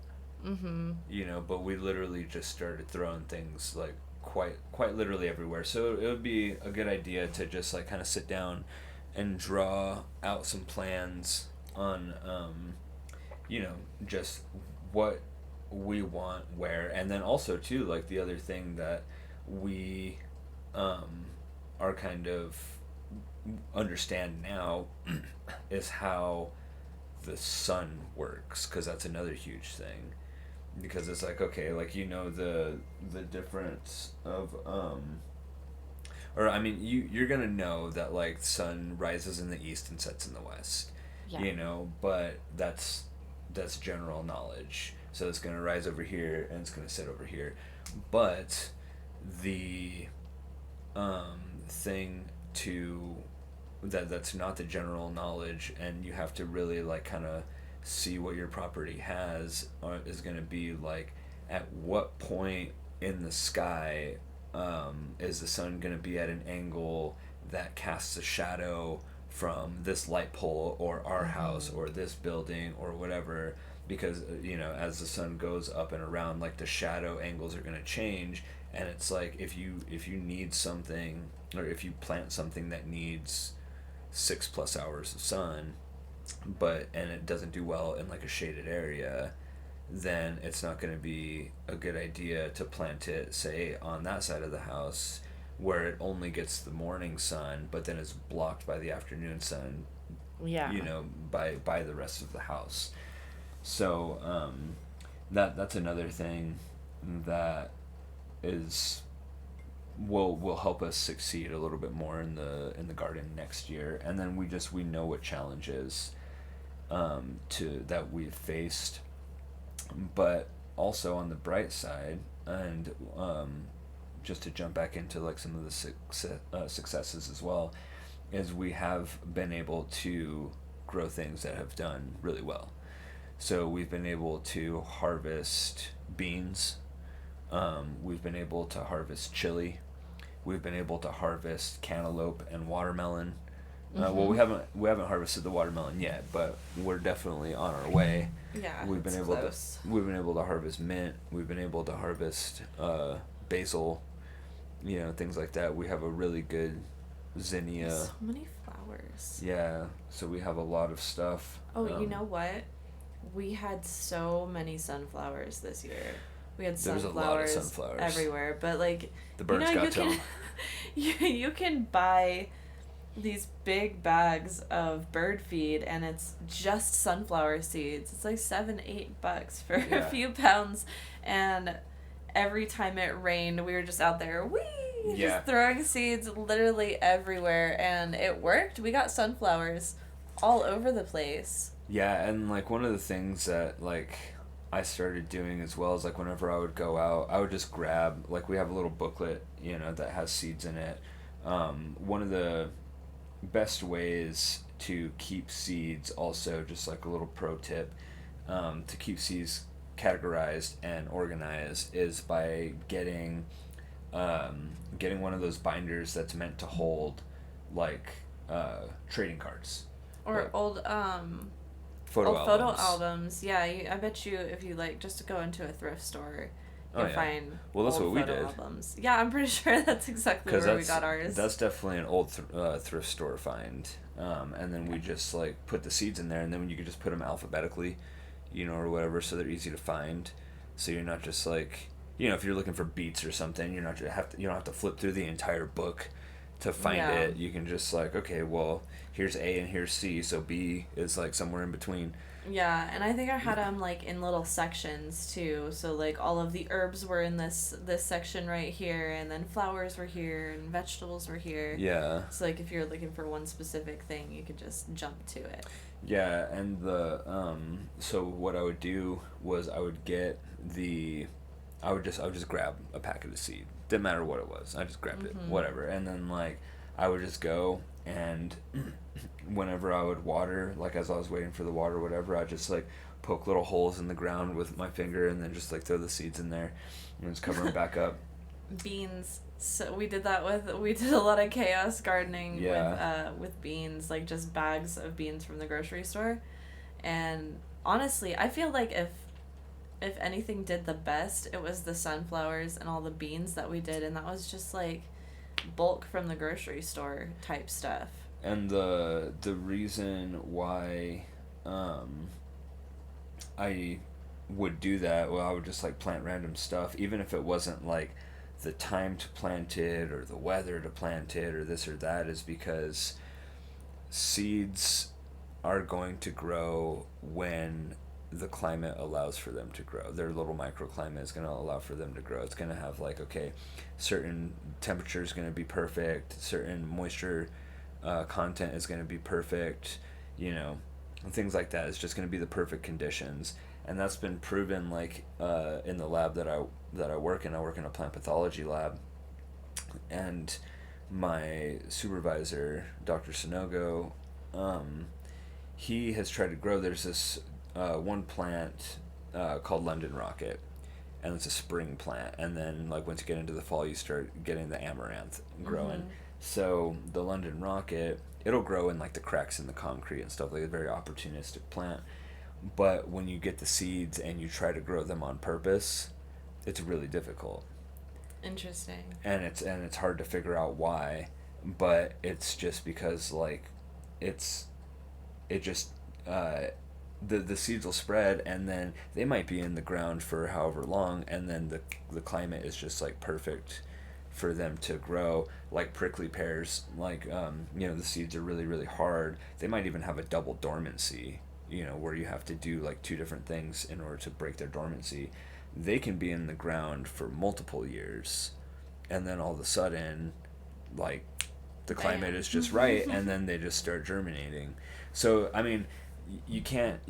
S2: You know, but we literally just started throwing things like quite literally everywhere. So it would be a good idea to just like kind of sit down and draw out some plans on you know, just what we want where. And then also too, like, the other thing that we are kind of understand now is how the sun works, because that's another huge thing. Because it's like, okay, like, you know, the difference of or I mean, you're gonna know that, like, sun rises in the east and sets in the west.
S1: Yeah.
S2: You know, but that's general knowledge. So it's gonna rise over here and it's gonna set over here. But the thing to that's not the general knowledge, and you have to really, like, kind of see what your property has, is going to be like, at what point in the sky is the sun going to be at an angle that casts a shadow from this light pole or our house or this building or whatever. Because, you know, as the sun goes up and around, like, the shadow angles are going to change. And it's like, if you need something, or if you plant something that needs 6+ hours of sun, and it doesn't do well in, like, a shaded area, then it's not going to be a good idea to plant it, say, on that side of the house where it only gets the morning sun, but then is blocked by the afternoon sun.
S1: Yeah.
S2: You know, by the rest of the house. So that's another thing that will help us succeed a little bit more in the garden next year. And then we know what challenges that we've faced, but also on the bright side, and just to jump back into, like, some of the successes as well, is we have been able to grow things that have done really well. So we've been able to harvest beans. We've been able to harvest chili. We've been able to harvest cantaloupe and watermelon. Well, we haven't harvested the watermelon yet, but we're definitely on our way.
S1: Yeah,
S2: we've been able to harvest mint. We've been able to harvest basil, you know, things like that. We have a really good zinnia.
S1: So many flowers.
S2: Yeah, so we have a lot of stuff.
S1: Oh, you know what? We had so many sunflowers this year. We had sunflowers,
S2: a lot of sunflowers
S1: everywhere, but, like,
S2: the birds got to them.
S1: You can buy these big bags of bird feed, and it's just sunflower seeds. It's like $7-8 for a few pounds, and every time it rained, we were just out there, just throwing seeds literally everywhere, and it worked. We got sunflowers all over the place.
S2: Yeah, and, like, one of the things that, like, I started doing as well is, like, whenever I would go out, I would just grab, like, we have a little booklet, you know, that has seeds in it. One of the best ways to keep seeds, also, just like a little pro tip, to keep seeds categorized and organized, is by getting one of those binders that's meant to hold, like, trading cards.
S1: Or
S2: like,
S1: old photo albums. Yeah, I bet you if you, like, just to go into a thrift store, you find
S2: that's
S1: old
S2: what we
S1: photo
S2: did.
S1: Albums. Yeah, I'm pretty sure that's exactly where we got ours.
S2: That's definitely an old thrift store find. And then we just, like, put the seeds in there, and then you could just put them alphabetically, you know, or whatever, so they're easy to find. So you're not just, like, you know, if you're looking for beets or something, you don't have to flip through the entire book to find it. You can just, like, okay, well, here's A and here's C, so B is, like, somewhere in between.
S1: Yeah, and I think I had them, like, in little sections too. So, like, all of the herbs were in this section right here, and then flowers were here, and vegetables were here.
S2: Yeah.
S1: So, like, if you're looking for one specific thing, you could just jump to it.
S2: Yeah, and so what I would do was I would just grab a packet of seed, Didn't matter what it was. I just grabbed it, whatever. And then like I would just go, and whenever I would water, like as I was waiting for the water or whatever, I'd just like poke little holes in the ground with my finger and then just like throw the seeds in there and just cover them back up.
S1: Beans. So we did a lot of chaos gardening with beans, like just bags of beans from the grocery store. And honestly, I feel like if anything did the best, it was the sunflowers and all the beans that we did, and that was just like bulk from the grocery store type stuff.
S2: And the reason why I would do that, well, I would just like plant random stuff, even if it wasn't like the time to plant it or the weather to plant it or this or that, is because seeds are going to grow when the climate allows for them to grow. Their little microclimate is going to allow for them to grow. It's going to have like, okay, certain temperature is going to be perfect, certain moisture content is going to be perfect, you know, and things like that. It's just going to be the perfect conditions. And that's been proven, like in the lab that I work in. I work in a plant pathology lab, and my supervisor, Dr. Sonogo, he has tried to grow. There's this one plant called London Rocket, and it's a spring plant. And then, like once you get into the fall, you start getting the amaranth growing. Mm-hmm. So the London Rocket, it'll grow in like the cracks in the concrete and stuff, like a very opportunistic plant. But when you get the seeds and you try to grow them on purpose, it's really difficult.
S1: Interesting.
S2: And it's hard to figure out why, but it's just because like the seeds will spread, and then they might be in the ground for however long, and then the climate is just like perfect for them to grow. Like prickly pears, like the seeds are really, really hard. They might even have a double dormancy, where you have to do like two different things in order to break their dormancy. They can be in the ground for multiple years, and then all of a sudden, like, the climate is just right, and then they just start germinating. So, I mean, you can't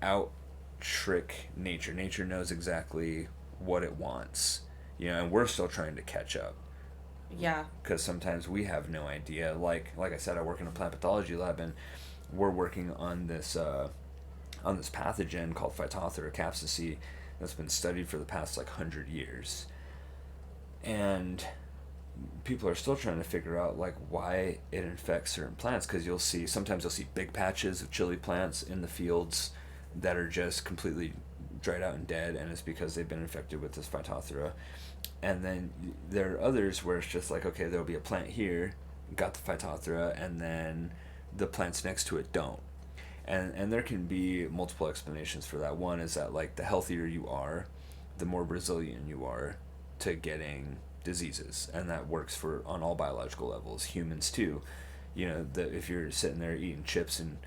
S2: out trick nature. Nature knows exactly what it wants, and we're still trying to catch up.
S1: Yeah.
S2: Because sometimes we have no idea. Like I said, I work in a plant pathology lab, and we're working on this pathogen called Phytophthora capsicum that's been studied for the past 100 years, and people are still trying to figure out why it infects certain plants. Because sometimes you'll see big patches of chili plants in the fields that are just completely dried out and dead, and it's because they've been infected with this Phytophthora. And then there are others where it's just okay, there'll be a plant here, got the Phytophthora, and then the plants next to it don't. And there can be multiple explanations for that. One is that the healthier you are, the more resilient you are to getting diseases, and that works on all biological levels, humans too. If you're sitting there eating chips and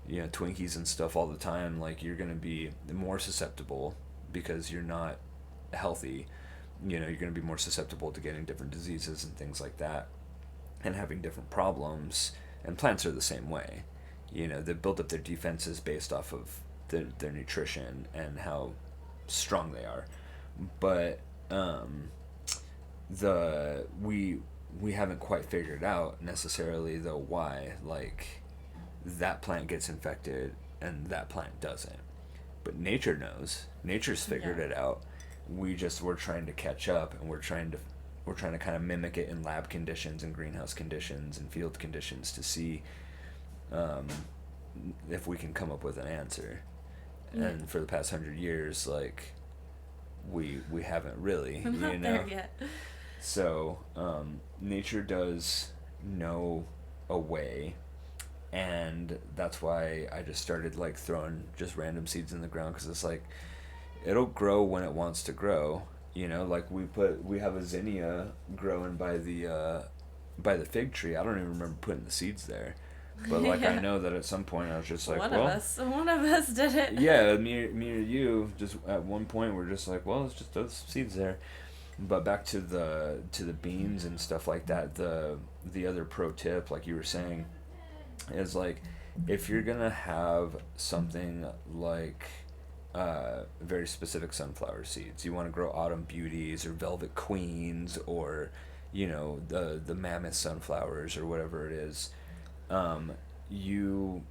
S2: Twinkies and stuff all the time, you're going to be more susceptible because you're not healthy. You're going to be more susceptible to getting different diseases and things like that, and having different problems. And plants are the same way. They build up their defenses based off of their nutrition and how strong they are. But we haven't quite figured out necessarily though why that plant gets infected and that plant doesn't. But nature knows. Nature's figured it out. We're trying to catch up, and we're trying to kind of mimic it in lab conditions and greenhouse conditions and field conditions to see if we can come up with an answer. And for the past 100 years, we haven't really,
S1: We're not there yet.
S2: So nature does know a way, and that's why I just started throwing just random seeds in the ground, because it's it'll grow when it wants to grow. We have a zinnia growing by the fig tree. I don't even remember putting the seeds there, but I know that at some point I was just one of
S1: us did it.
S2: Yeah, me or you, just at one point we're just let's just throw some seeds there. But back to the beans and stuff like that. The other pro tip, like you were saying, is if you're gonna have something like very specific sunflower seeds. You want to grow autumn beauties or velvet queens or, the mammoth sunflowers or whatever it is. Um, you'll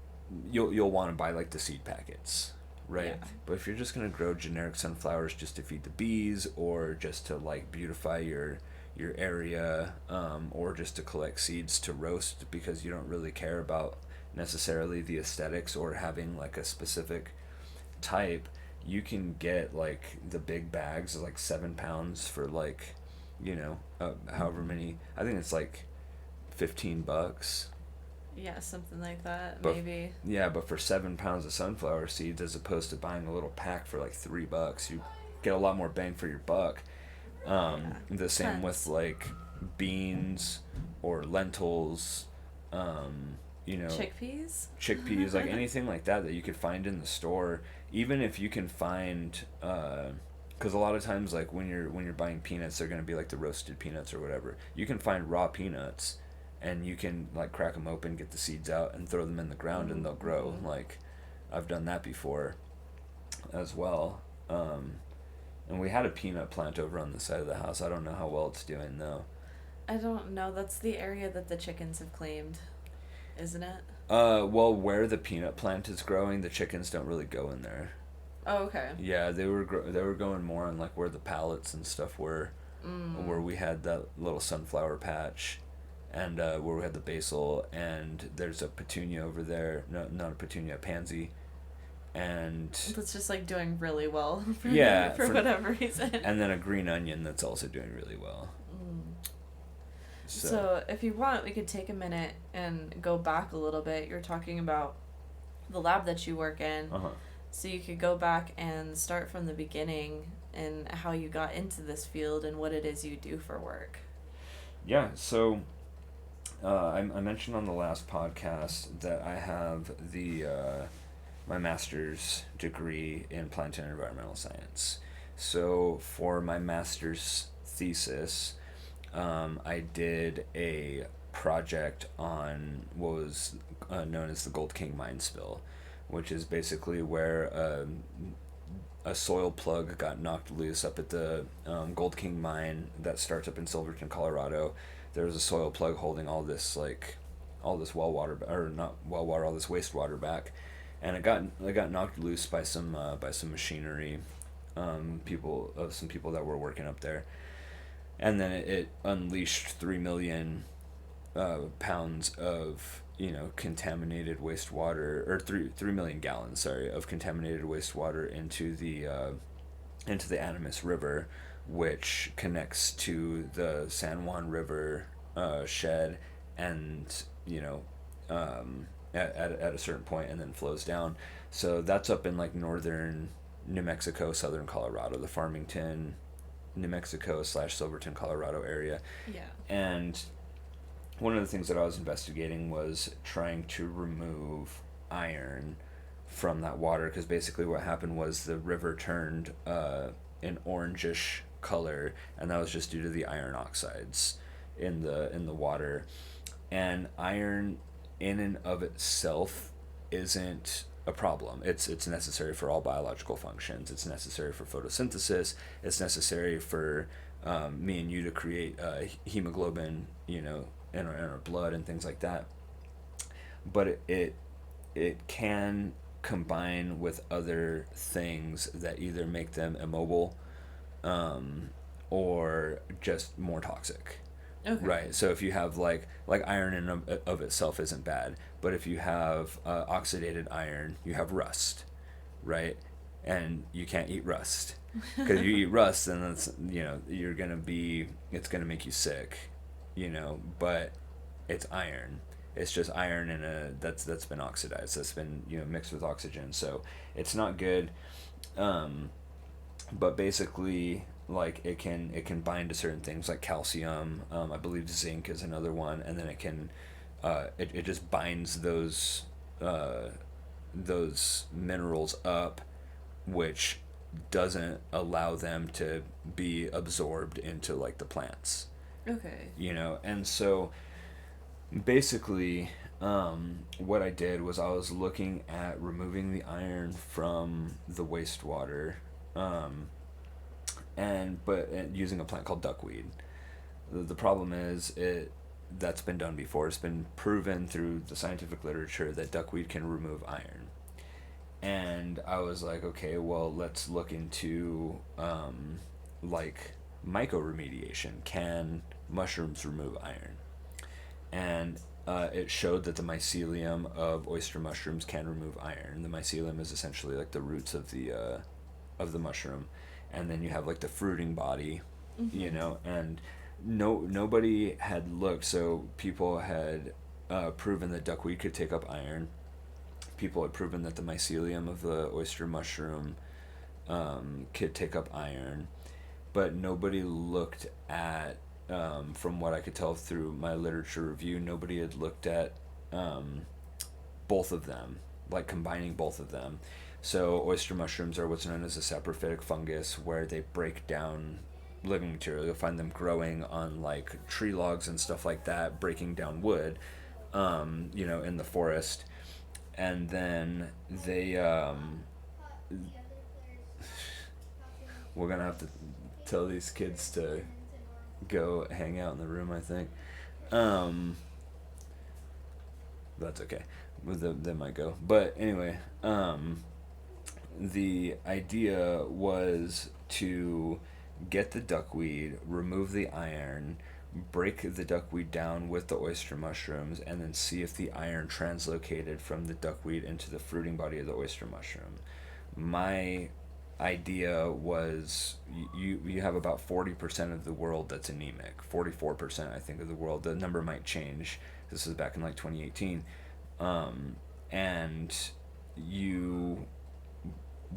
S2: want to buy like the seed packets, right?
S1: Yeah.
S2: But if you're just gonna grow generic sunflowers just to feed the bees or just to like beautify your area, or just to collect seeds to roast because you don't really care about necessarily the aesthetics or having like a specific type, you can get like the big bags of like 7 pounds for like, however many. I think it's like $15.
S1: Yeah, something like that,
S2: But
S1: maybe.
S2: yeah, but for 7 pounds of sunflower seeds, as opposed to buying a little pack for like $3, you get a lot more bang for your buck. The same with
S1: Depends.
S2: like beans or lentils,
S1: Chickpeas?
S2: chickpeas, like anything like that you could find in the store. Even if you can find, because a lot of times like when you're buying peanuts, they're gonna be like the roasted peanuts or whatever. You can find raw peanuts, and you can like crack them open, get the seeds out, and throw them in the ground, and they'll grow.
S1: Mm-hmm.
S2: Like, I've done that before, as well. And we had a peanut plant over on the side of the house. I don't know how well it's doing though.
S1: I don't know. That's the area that the chickens have claimed, isn't it?
S2: Well, where the peanut plant is growing, the chickens don't really go in there.
S1: Oh, okay.
S2: Yeah, they were going more on like where the pallets and stuff were, where we had that little sunflower patch, and where we had the basil, and there's a petunia over there. No, not a petunia, a pansy, and
S1: That's just like doing really well for,
S2: yeah,
S1: for whatever reason.
S2: and then a green onion that's also doing really well.
S1: So, if you want, we could take a minute and go back a little bit. You're talking about the lab that you work in.
S2: Uh huh.
S1: So, you could go back and start from the beginning and how you got into this field and what it is you do for work.
S2: Yeah, so I mentioned on the last podcast that I have my master's degree in plant and environmental science. So for my master's thesis, I did a project on what was known as the Gold King mine spill, which is basically where a soil plug got knocked loose up at the Gold King mine that starts up in Silverton, Colorado. There was a soil plug holding all this well water, or not well water, all this wastewater back, and it got knocked loose by some machinery, some people that were working up there, and then it unleashed 3 million pounds of contaminated wastewater, or 3 million gallons, sorry, of contaminated wastewater into the Animas River, which connects to the San Juan River shed, and at a certain point, and then flows down. So that's up in like northern New Mexico, southern Colorado, the Farmington, New Mexico / Silverton, Colorado area.
S1: Yeah.
S2: And one of the things that I was investigating was trying to remove iron from that water, because basically what happened was the river turned an orangish color, and that was just due to the iron oxides in the water. And iron in and of itself isn't a problem. It's necessary for all biological functions. It's necessary for photosynthesis. It's necessary for me and you to create hemoglobin, in our blood and things like that. But it can combine with other things that either make them immobile, or just more toxic.
S1: Okay.
S2: Right. So if you have like iron in of itself isn't bad, but if you have oxidated iron, you have rust, right? And you can't eat rust, because you eat rust, then that's it's gonna make you sick, But it's iron. It's just iron that's been oxidized. That's been mixed with oxygen. So it's not good. But basically, like it can bind to certain things like calcium. I believe zinc is another one, and then it can it just binds those minerals up, which doesn't allow them to be absorbed into like the plants.
S1: Okay.
S2: And so basically what I did was I was looking at removing the iron from the wastewater, um, but using a plant called duckweed. The problem is that's been done before. It's been proven through the scientific literature that duckweed can remove iron. And I was like, okay, well, let's look into like mycoremediation. Can mushrooms remove iron? And it showed that the mycelium of oyster mushrooms can remove iron. The mycelium is essentially like the roots of the mushroom, and then you have like the fruiting body, you know, and nobody had looked. So people had proven that duckweed could take up iron. People had proven that the mycelium of the oyster mushroom could take up iron, but nobody looked at, from what I could tell through my literature review, nobody had looked at both of them, like combining both of them. So oyster mushrooms are what's known as a saprophytic fungus, where they break down living material. You'll find them growing on like tree logs and stuff like that, breaking down wood, you know, in the forest. And then they, we're gonna have to tell these kids to go hang out in the room, I think. That's okay. They might go. But anyway, the idea was to get the duckweed, remove the iron, break the duckweed down with the oyster mushrooms, and then see if the iron translocated from the duckweed into the fruiting body of the oyster mushroom. My idea was you have about 40% of the world that's anemic. 44%, I think, of the world. The number might change. This is back in like 2018. And you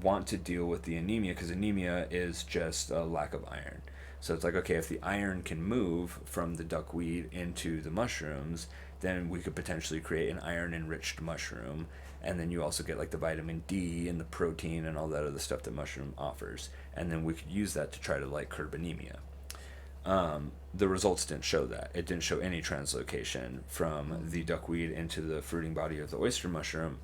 S2: want to deal with the anemia, because anemia is just a lack of iron. So it's like, okay, if the iron can move from the duckweed into the mushrooms, then we could potentially create an iron-enriched mushroom. And then you also get like the vitamin D and the protein and all that other stuff that mushroom offers. And then we could use that to try to like curb anemia. The results didn't show that. It didn't show any translocation from the duckweed into the fruiting body of the oyster mushroom.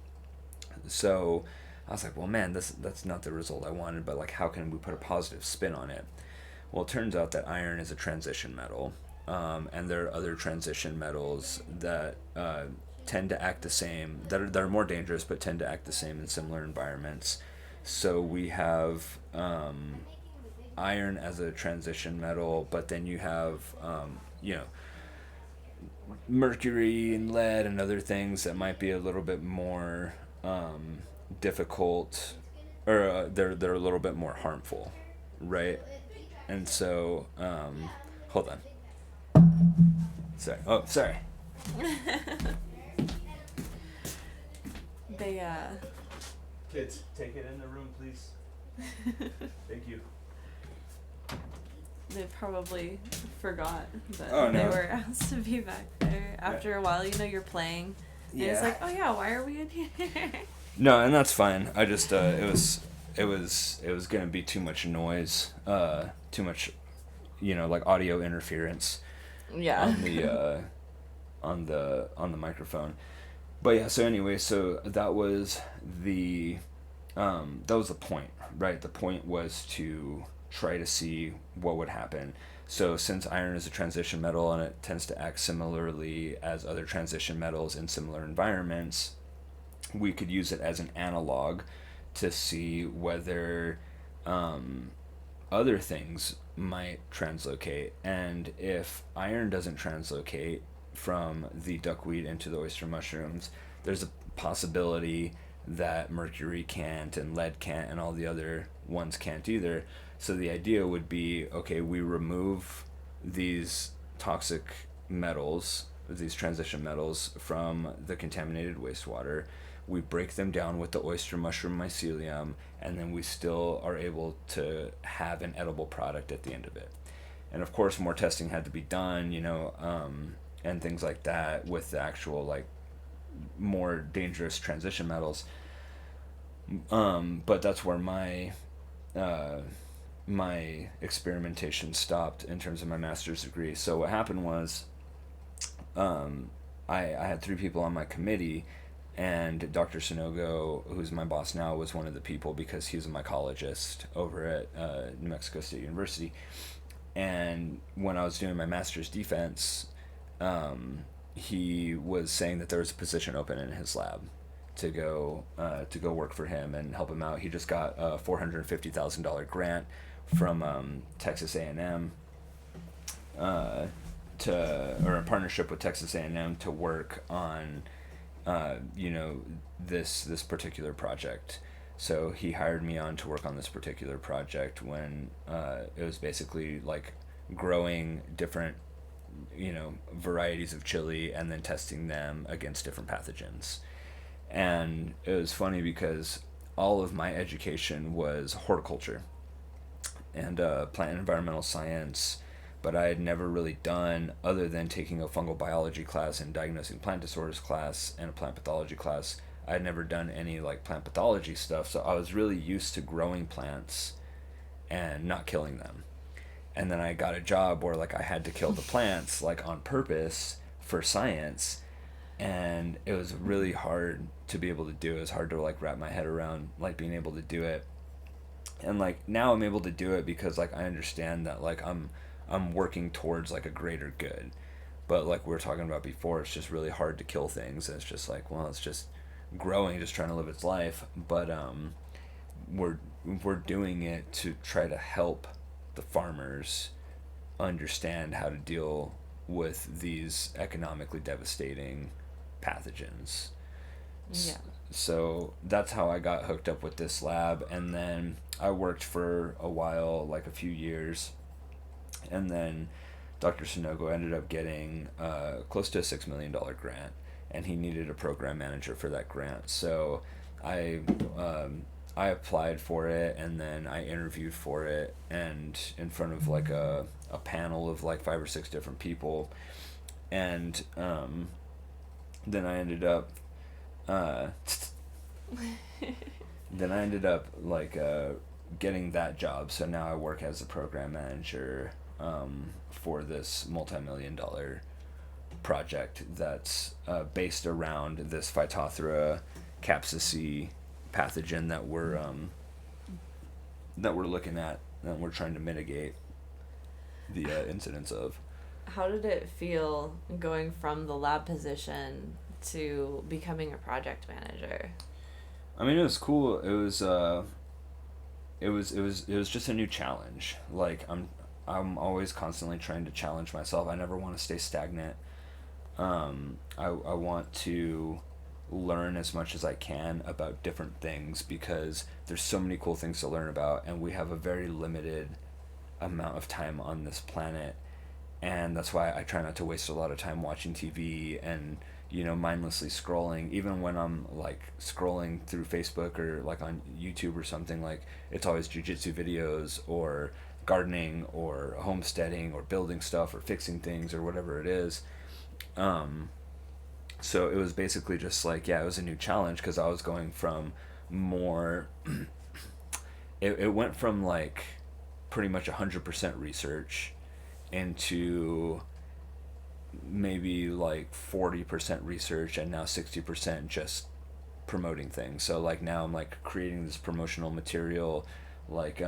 S2: So I was like, well, man, that's not the result I wanted, but like, how can we put a positive spin on it? Well, it turns out that iron is a transition metal, and there are other transition metals that tend to act the same, that are more dangerous, but tend to act the same in similar environments. So we have iron as a transition metal, but then you have, you know, mercury and lead and other things that might be a little bit more difficult, or they're a little bit more harmful, right? And so, hold on. Sorry. Oh, sorry.
S1: They,
S2: Kids, take it in the room, please. Thank you.
S1: They probably forgot that
S2: Oh, no.
S1: they were asked to be back there. After a while, you know, you're playing. And it's like, oh yeah, why are we in here?
S2: No, and that's fine. I just, it was gonna be too much noise, too much, you know, like audio interference.
S1: Yeah.
S2: On the microphone. But yeah, so anyway, so that was the point, right? The point was to try to see what would happen. So since iron is a transition metal and it tends to act similarly as other transition metals in similar environments, we could use it as an analog to see whether other things might translocate. And if iron doesn't translocate from the duckweed into the oyster mushrooms, there's a possibility that mercury can't and lead can't and all the other ones can't either. So the idea would be, okay, we remove these toxic metals, these transition metals, from the contaminated wastewater. We break them down with the oyster mushroom mycelium, and then we still are able to have an edible product at the end of it. And of course, more testing had to be done, you know, and things like that with the actual, like, more dangerous transition metals. But that's where my experimentation stopped in terms of my master's degree. So what happened was, I had 3 people on my committee, and Dr. Sonogo, who's my boss now, was one of the people because he's a mycologist over at New Mexico State University. And when I was doing my master's defense, he was saying that there was a position open in his lab to go work for him and help him out. He just got a $450,000 grant from Texas A&M or a partnership with Texas A&M to work on this particular project. So he hired me on to work on this particular project when it was basically like growing different varieties of chili and then testing them against different pathogens. And it was funny because all of my education was horticulture and plant and environmental science, but I had never really done, other than taking a fungal biology class and diagnosing plant disorders class and a plant pathology class, I had never done any like plant pathology stuff. So I was really used to growing plants and not killing them. And then I got a job where like I had to kill the plants like on purpose for science, and it was really hard to be able to do. It was hard to like wrap my head around like being able to do it. And like now I'm able to do it because like I understand that like I'm working towards like a greater good. But like we were talking about before, it's just really hard to kill things, and it's just like, well, it's just growing, just trying to live its life. But we're doing it to try to help the farmers understand how to deal with these economically devastating pathogens.
S1: Yeah.
S2: So that's how I got hooked up with this lab, and then I worked for a while, like a few years, and then Dr. Sonogo ended up getting close to a $6 million grant, and he needed a program manager for that grant. So I applied for it, and then I interviewed for it, and in front of like a panel of like 5 or 6 different people, and then I ended up like getting that job. So now I work as a program manager for this multi-million-dollar project that's based around this Phytophthora capsucea pathogen that we're looking at, and we're trying to mitigate the incidence of.
S1: How did it feel going from the lab position to becoming a project manager?
S2: I mean, it was cool. It was just a new challenge. Like I'm always constantly trying to challenge myself. I never want to stay stagnant. I want to learn as much as I can about different things because there's so many cool things to learn about, and we have a very limited amount of time on this planet, and that's why I try not to waste a lot of time watching TV and mindlessly scrolling. Even when I'm like scrolling through Facebook or like on YouTube or something, like it's always jiu-jitsu videos or gardening or homesteading or building stuff or fixing things or whatever it is. So it was basically just like, yeah, it was a new challenge because I was going from more it went from like pretty much 100% research into maybe like 40% research and now 60% just promoting things. So like now I'm like creating this promotional material, like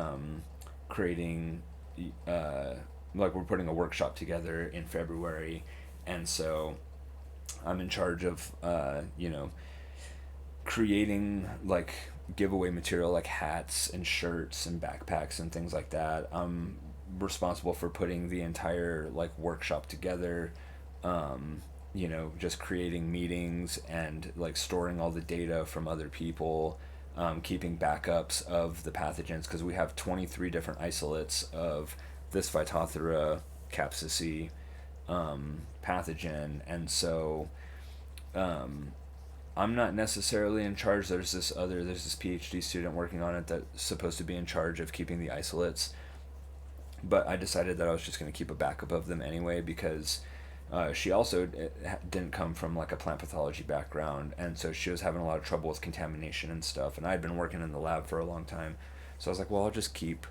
S2: creating like we're putting a workshop together in February, and so I'm in charge of creating like giveaway material like hats and shirts and backpacks and things like that. I'm responsible for putting the entire like workshop together, just creating meetings and like storing all the data from other people, keeping backups of the pathogens because we have 23 different isolates of this Phytophthora capsucea pathogen, and so I'm not necessarily in charge. There's this PhD student working on it that's supposed to be in charge of keeping the isolates, but I decided that I was just going to keep a backup of them anyway because she also didn't come from like a plant pathology background, and so she was having a lot of trouble with contamination and stuff, and I had been working in the lab for a long time, so I was like, well, I'll just keep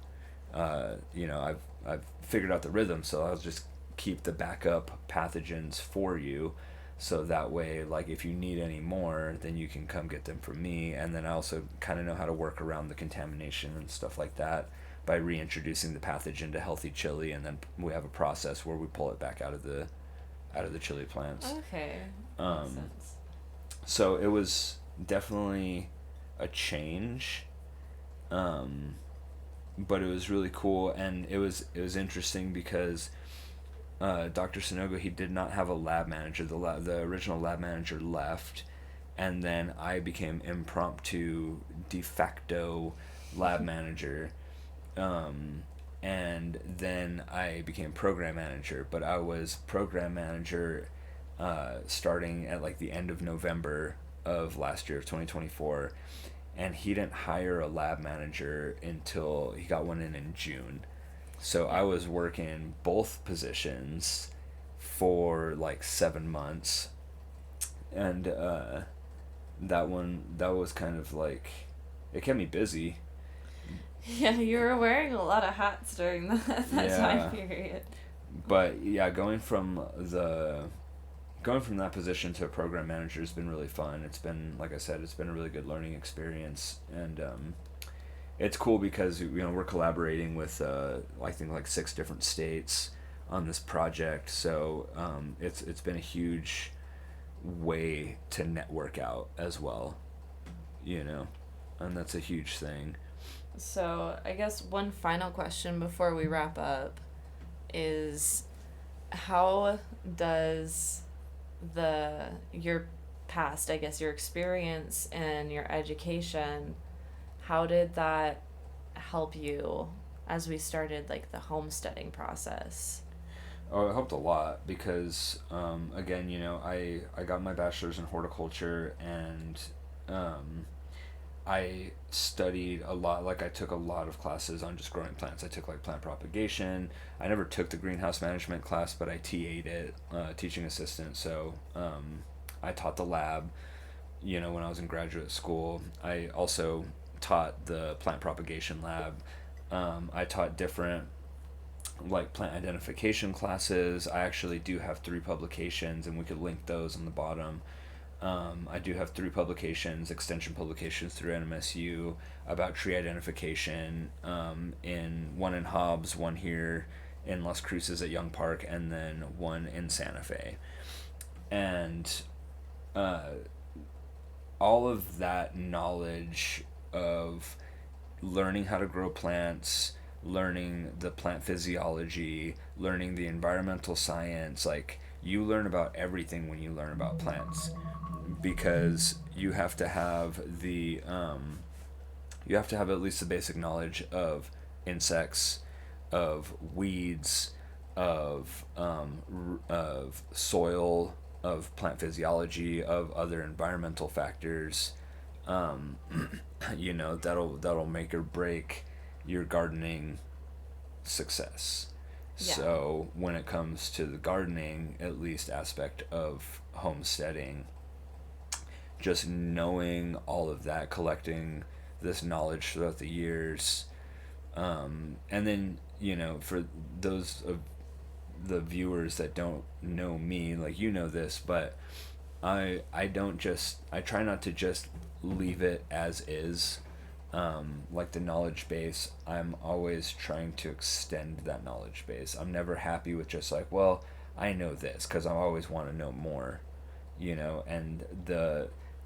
S2: I've figured out the rhythm, so I'll just keep the backup pathogens for you. So that way, like, if you need any more, then you can come get them from me. And then I also kind of know how to work around the contamination and stuff like that by reintroducing the pathogen to healthy chili, and then we have a process where we pull it back out of the chili plants.
S1: Okay. Makes
S2: Um,
S1: sense.
S2: so it was definitely a change, um, but it was really cool, and it was interesting because Dr. Sonogo, he did not have a lab manager. The original lab manager left, and then I became impromptu de facto lab manager. Um, and then I became program manager, but I was program manager starting at like the end of November of last year of 2024, and he didn't hire a lab manager until he got one in June. So I was working both positions for like 7 months, and that was kind of like, it kept me busy.
S1: Yeah, you were wearing a lot of hats during that
S2: Yeah.
S1: time period.
S2: But yeah, going from that position to a program manager has been really fun. It's been, like I said, it's been a really good learning experience, and it's cool because we're collaborating with I think like 6 different states on this project. So it's been a huge way to network out as well, and that's a huge thing.
S1: So, I guess one final question before we wrap up is how does your past, I guess your experience and your education, how did that help you as we started like the homesteading process?
S2: Oh, it helped a lot because, again, I got my bachelor's in horticulture, and I studied a lot. Like, I took a lot of classes on just growing plants. I took like plant propagation. I never took the greenhouse management class, but I TA'd it, teaching assistant. So I taught the lab, when I was in graduate school. I also taught the plant propagation lab. I taught different like plant identification classes. I actually do have 3 publications, and we could link those on the bottom. I do have 3 publications, extension publications through NMSU about tree identification. In one in Hobbs, one here in Las Cruces at Young Park, and then one in Santa Fe. And uh, all of that knowledge of learning how to grow plants, learning the plant physiology, learning the environmental science, like, you learn about everything when you learn about plants, because you have to have at least the basic knowledge of insects, of weeds, of soil, of plant physiology, of other environmental factors. um, that'll make or break your gardening success.
S1: Yeah.
S2: So when it comes to the gardening, at least aspect of homesteading, just knowing all of that, collecting this knowledge throughout the years, and then for those of the viewers that don't know me, like, this, but I try not to just leave it as is. Like, the knowledge base, I'm always trying to extend that knowledge base. I'm never happy with just like, well, I know this, because I always want to know more, and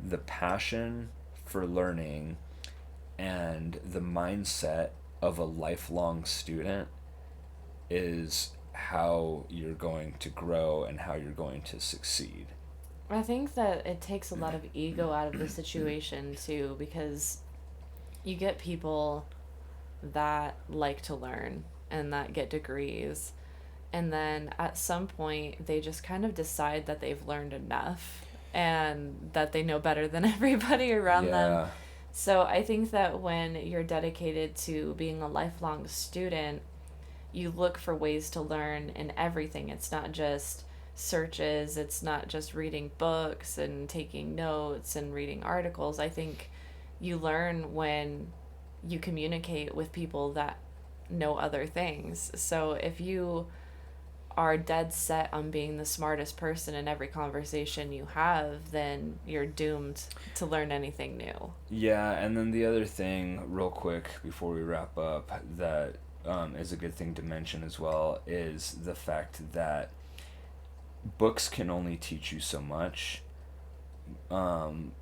S2: the passion for learning and the mindset of a lifelong student is how you're going to grow and how you're going to succeed.
S1: I think that it takes a lot of ego out of the situation too, because you get people that like to learn and that get degrees, and then at some point they just kind of decide that they've learned enough and that they know better than everybody around them.
S2: Yeah.
S1: So I think that when you're dedicated to being a lifelong student, you look for ways to learn in everything. It's not just searches, it's not just reading books and taking notes and reading articles. I think you learn when you communicate with people that know other things. So if you are dead set on being the smartest person in every conversation you have, then you're doomed to learn anything new.
S2: Yeah, and then the other thing, real quick, before we wrap up, that is a good thing to mention as well, is the fact that books can only teach you so much.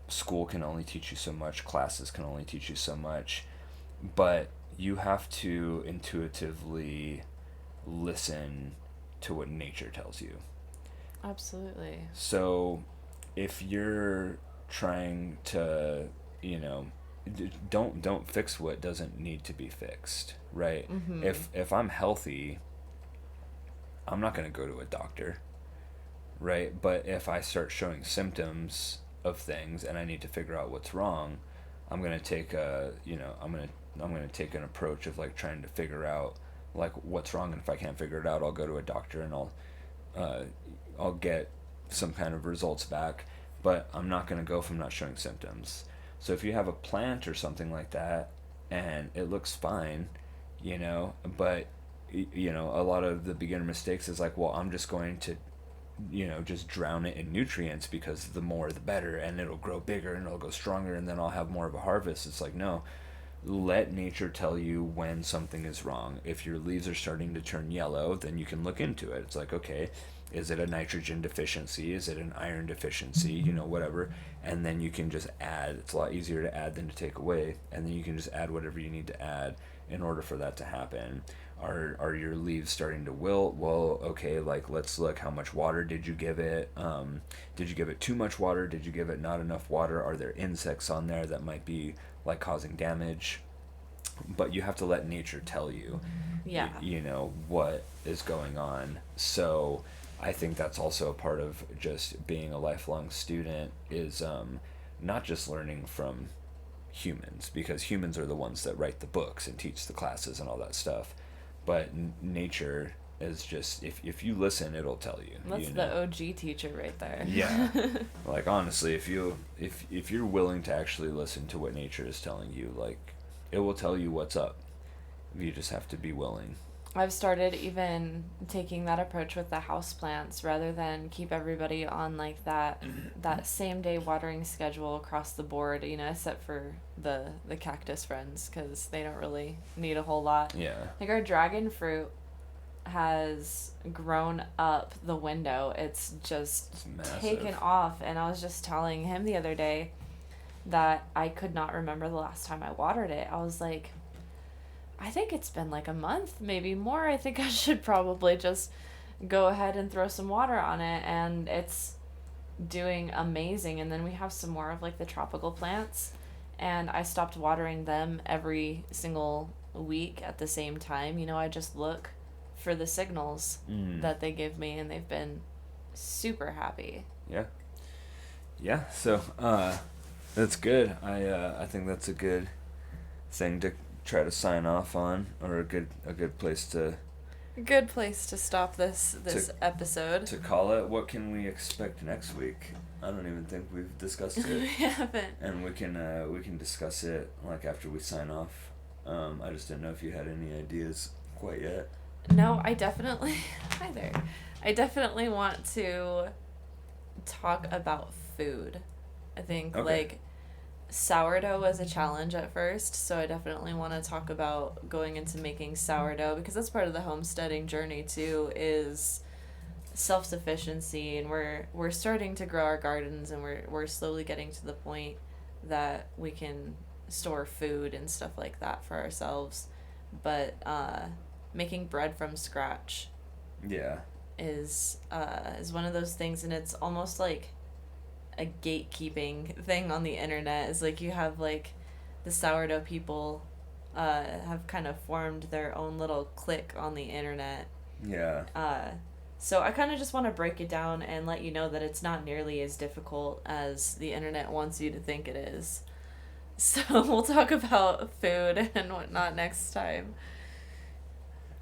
S2: School can only teach you so much. Classes can only teach you so much. But you have to intuitively listen to what nature tells you.
S1: Absolutely.
S2: So if you're trying to, you know, don't fix what doesn't need to be fixed, right?
S1: Mm-hmm.
S2: If I'm healthy, I'm not going to go to a doctor, right? But if I start showing symptoms of things and I need to figure out what's wrong, I'm going to take I'm going to take an approach of like trying to figure out like what's wrong, and if I can't figure it out, I'll go to a doctor and I'll get some kind of results back, but I'm not going to go if I'm not showing symptoms. So if you have a plant or something like that and it looks fine, but a lot of the beginner mistakes is like, well, I'm just going to just drown it in nutrients because the more the better, and it'll grow bigger and it'll go stronger and then I'll have more of a harvest. It's like, no, let nature tell you when something is wrong. If your leaves are starting to turn yellow, then you can look into it. It's like, okay, is it a nitrogen deficiency? Is it an iron deficiency? Whatever. And then you can just add. It's a lot easier to add than to take away. And then you can just add whatever you need to add in order for that to happen. Are your leaves starting to wilt? Well, okay, like let's look, how much water did you give it? Did you give it too much water? Did you give it not enough water? Are there insects on there that might be like causing damage? But you have to let nature tell you,
S1: Yeah.
S2: What is going on. So I think that's also a part of just being a lifelong student is not just learning from humans, because humans are the ones that write the books and teach the classes and all that stuff. But nature is just, if you listen, it'll tell you.
S1: That's the OG teacher right there.
S2: Yeah. Like honestly, if you're willing to actually listen to what nature is telling you, like it will tell you what's up. You just have to be willing.
S1: I've started even taking that approach with the houseplants rather than keep everybody on like that same day watering schedule across the board, except for the cactus friends, because they don't really need a whole lot.
S2: Yeah.
S1: Like our dragon fruit has grown up the window. It's just taken off, and I was just telling him the other day that I could not remember the last time I watered it. I was like, I think it's been like a month, maybe more. I think I should probably just go ahead and throw some water on it, and it's doing amazing. And then we have some more of like the tropical plants, and I stopped watering them every single week at the same time. I just look for the signals that they give me, and they've been super happy.
S2: Yeah, so that's good. I think that's a good thing to try to sign off on, or a good place to
S1: stop this episode.
S2: To call it. What can we expect next week? I don't even think we've discussed it.
S1: We haven't.
S2: And we can discuss it like after we sign off. I just didn't know if you had any ideas quite yet.
S1: No, I definitely hi there. I definitely want to talk about food. I think like sourdough was a challenge at first, so I definitely want to talk about going into making sourdough, because that's part of the homesteading journey too, is self-sufficiency, and we're starting to grow our gardens, and we're slowly getting to the point that we can store food and stuff like that for ourselves. But making bread from scratch is one of those things, and it's almost like a gatekeeping thing on the internet. Is like you have like the sourdough people have kind of formed their own little clique on the internet. So I kind of just want to break it down and let you know that it's not nearly as difficult as the internet wants you to think it is. So we'll talk about food and whatnot next time.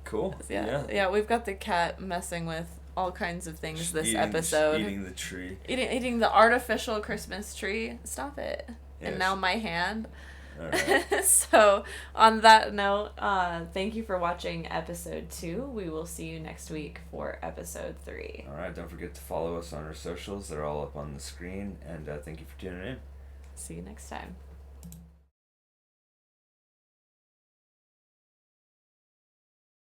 S2: Cool.
S1: Yeah, we've got the cat messing with all kinds of things this episode.
S2: Eating the tree.
S1: Eating the artificial Christmas tree. Stop it. Yeah, and now my hand.
S2: All right.
S1: So, on that note, thank you for watching episode 2. We will see you next week for episode 3.
S2: All right. Don't forget to follow us on our socials. They're all up on the screen. And thank you for tuning in.
S1: See you next time.